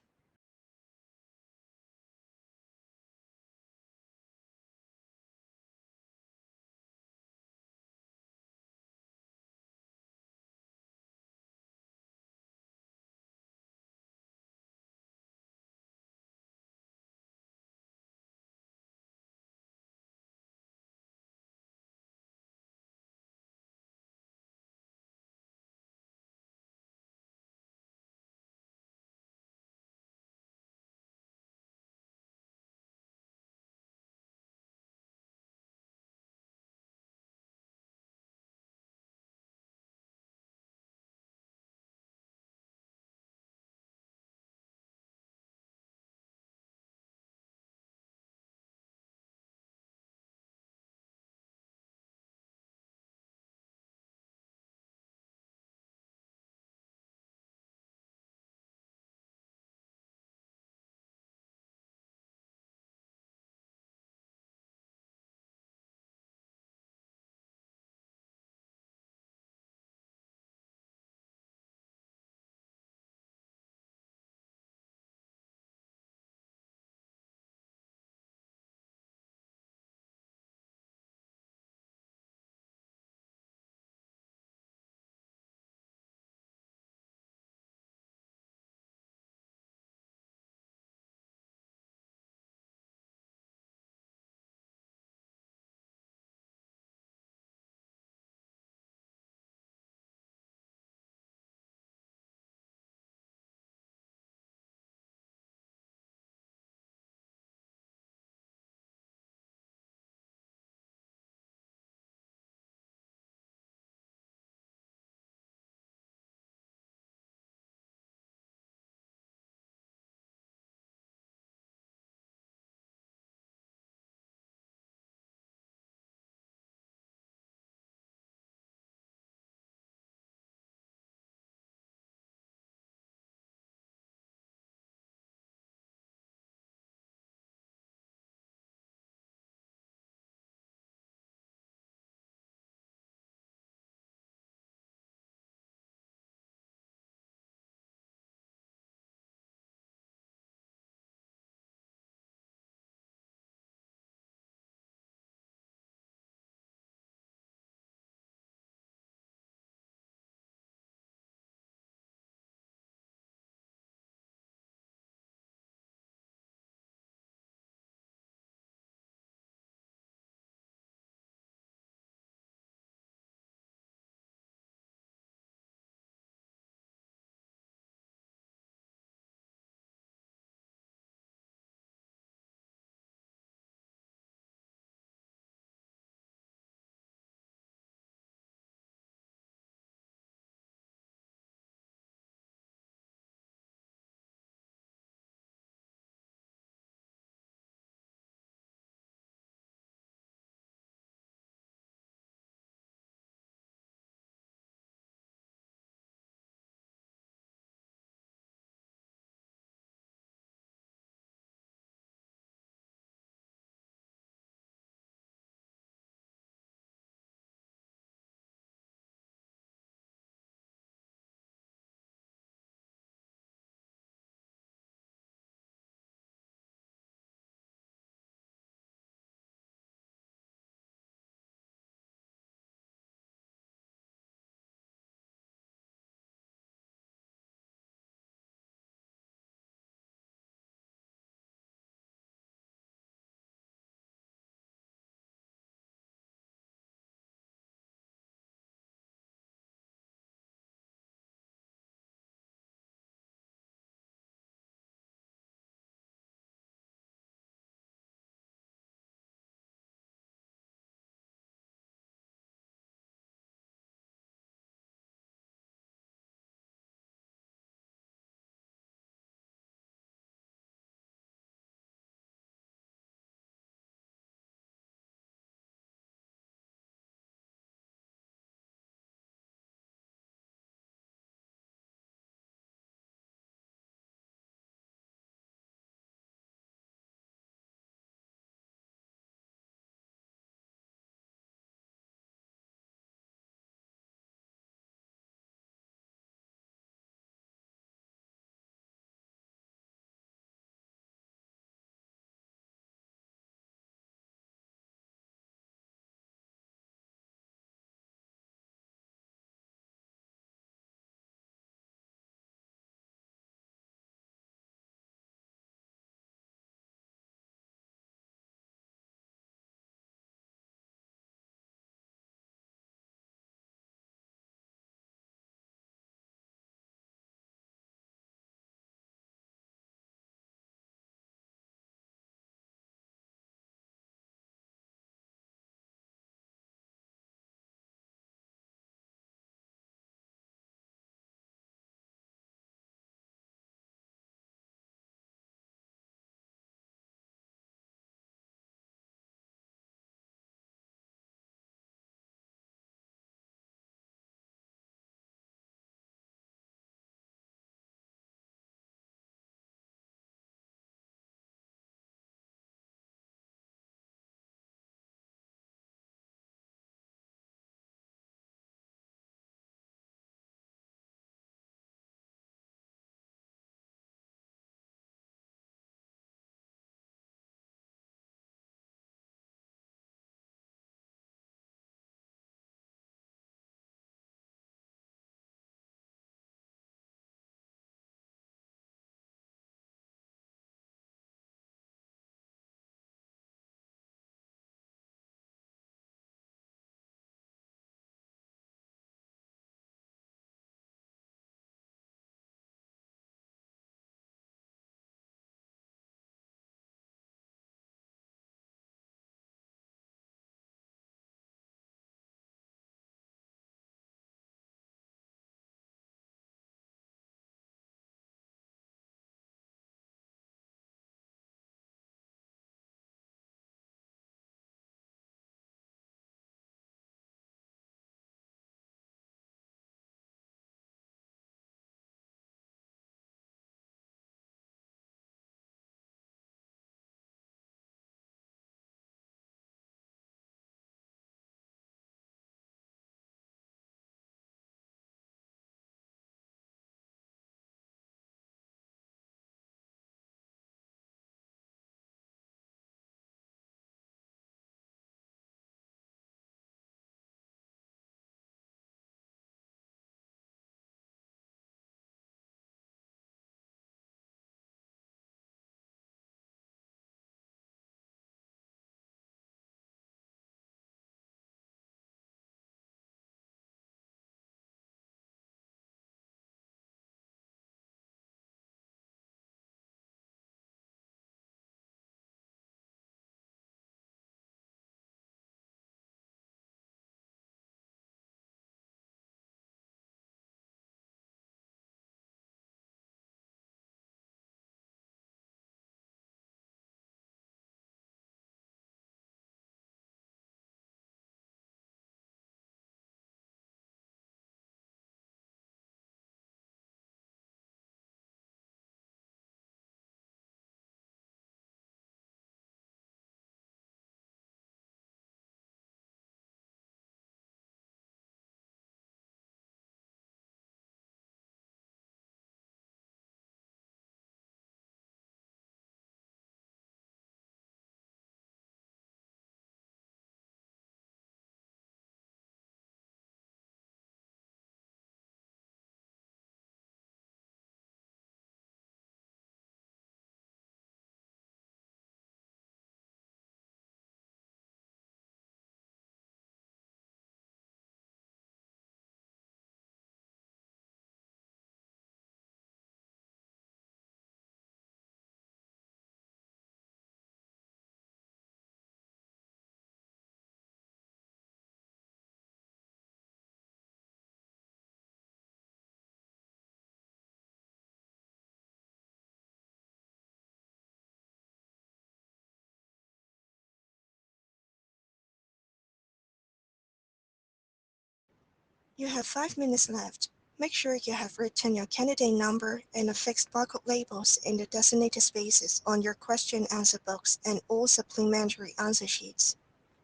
You have 5 minutes left. Make sure you have written your candidate number and affixed barcode labels in the designated spaces on your question answer books and all supplementary answer sheets.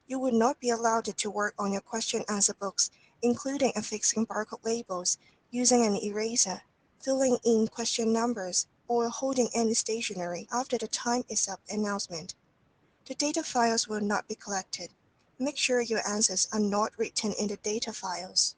You will not be allowed to work on your question answer books, including affixing barcode labels, using an eraser, filling in question numbers, or holding any stationery after the time is up announcement. The data files will not be collected. Make sure your answers are not written in the data files.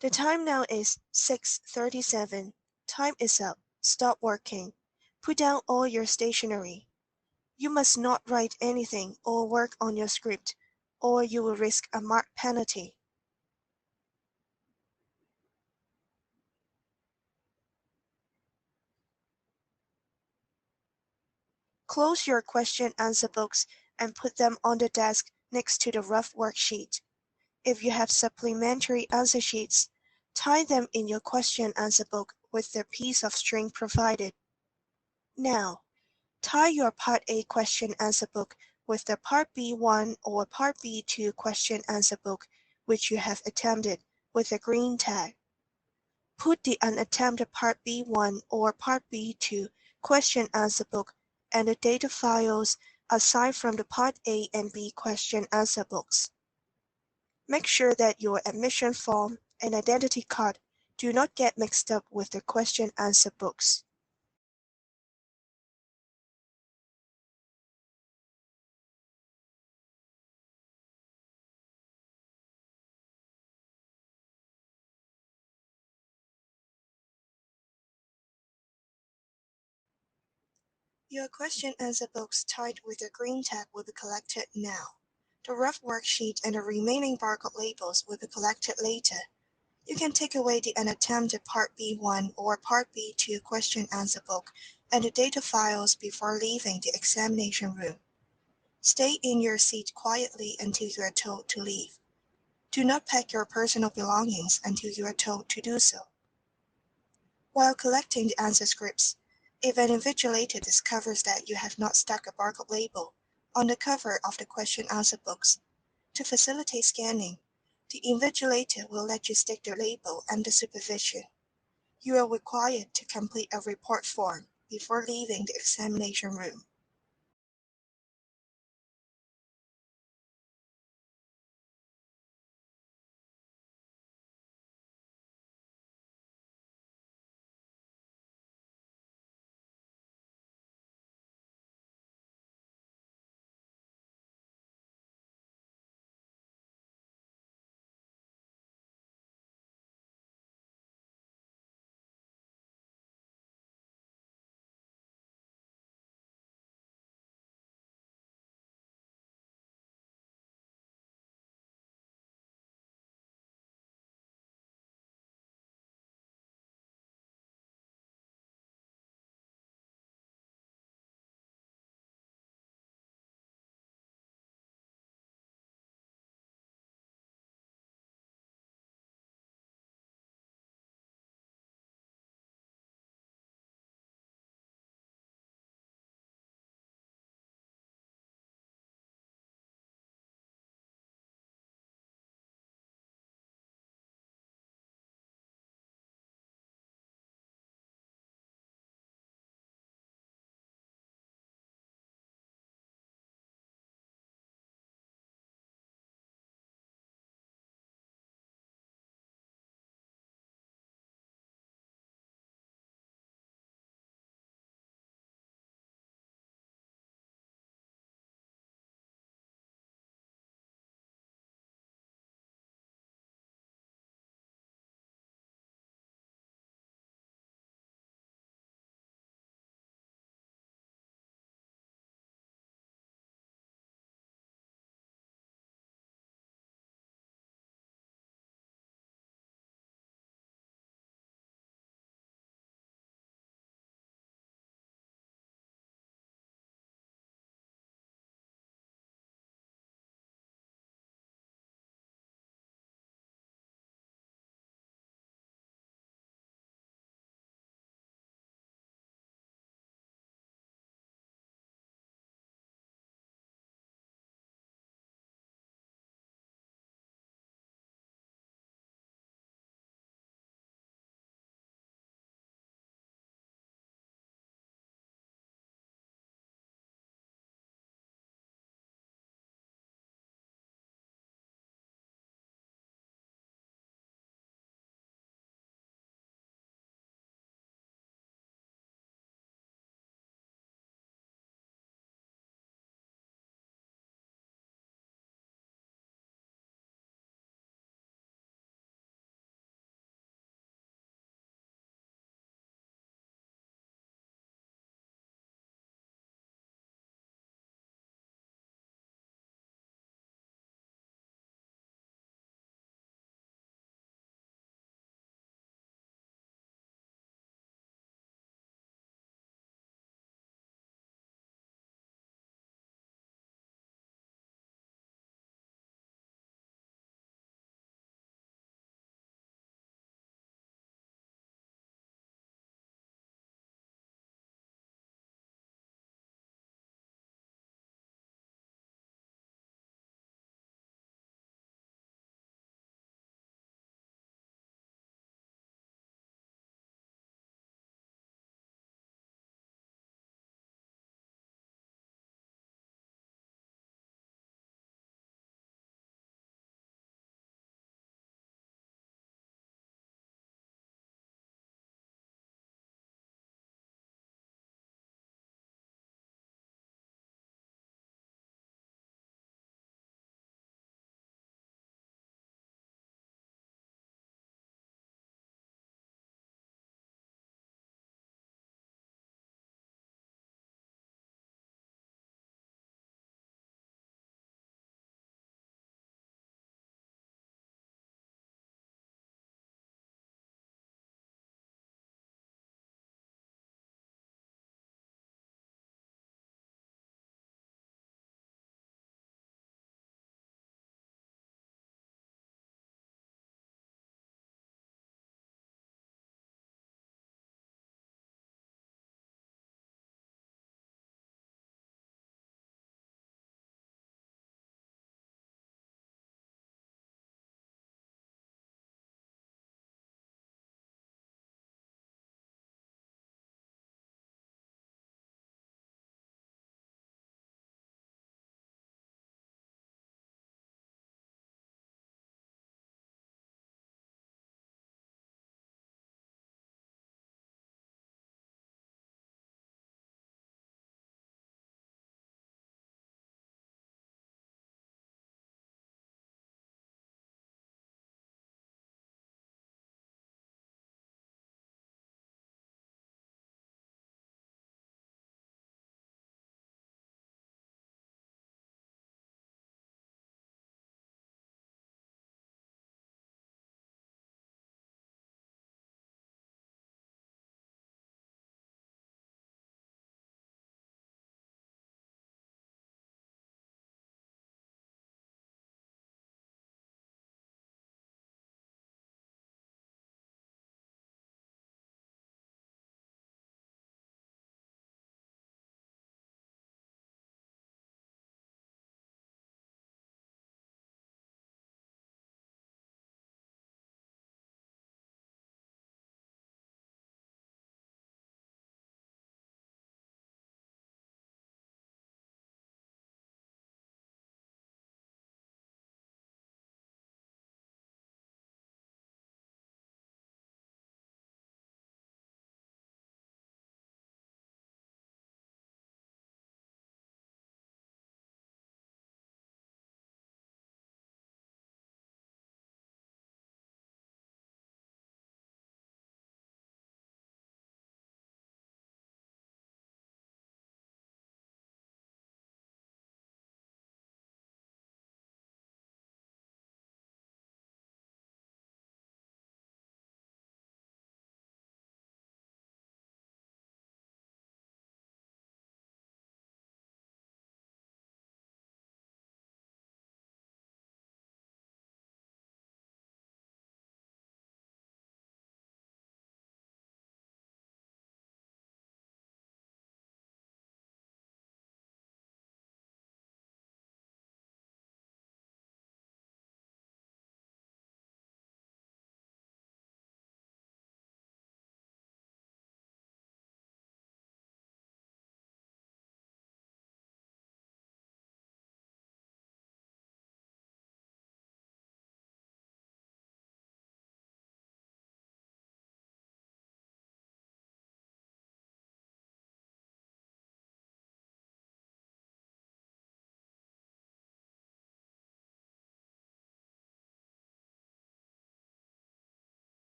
The time now is 6:37. Time is up. Stop working. Put down all your stationery. You must not write anything or work on your script, or you will risk a marked penalty. Close your question-answer books and put them on the desk next to the rough worksheet. If you have supplementary answer sheets, tie them in your question-answer book with the piece of string provided. Now, tie your Part A question-answer book with the Part B1 or Part B2 question-answer book which you have attempted with a green tag. Put the unattempted Part B1 or Part B2 question-answer book and the data files aside from the Part A and B question-answer books. Make sure that your admission form and identity card do not get mixed up with the question-answer books. Your question-answer books tied with the green tag will be collected now. The rough worksheet and the remaining barcode labels will be collected later. You can take away the unattempted Part B1 or Part B2 question-answer book and the data files before leaving the examination room. Stay in your seat quietly until you are told to leave. Do not pack your personal belongings until you are told to do so. While collecting the answer scripts, if an invigilator discovers that you have not stuck a barcode label on the cover of the question-answer books, to facilitate scanning, the invigilator will let you stick the label under supervision. You are required to complete a report form before leaving the examination room.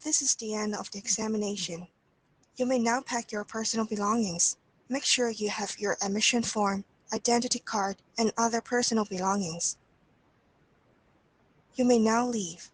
This is the end of the examination. You may now pack your personal belongings. Make sure you have your admission form, identity card, and other personal belongings. You may now leave.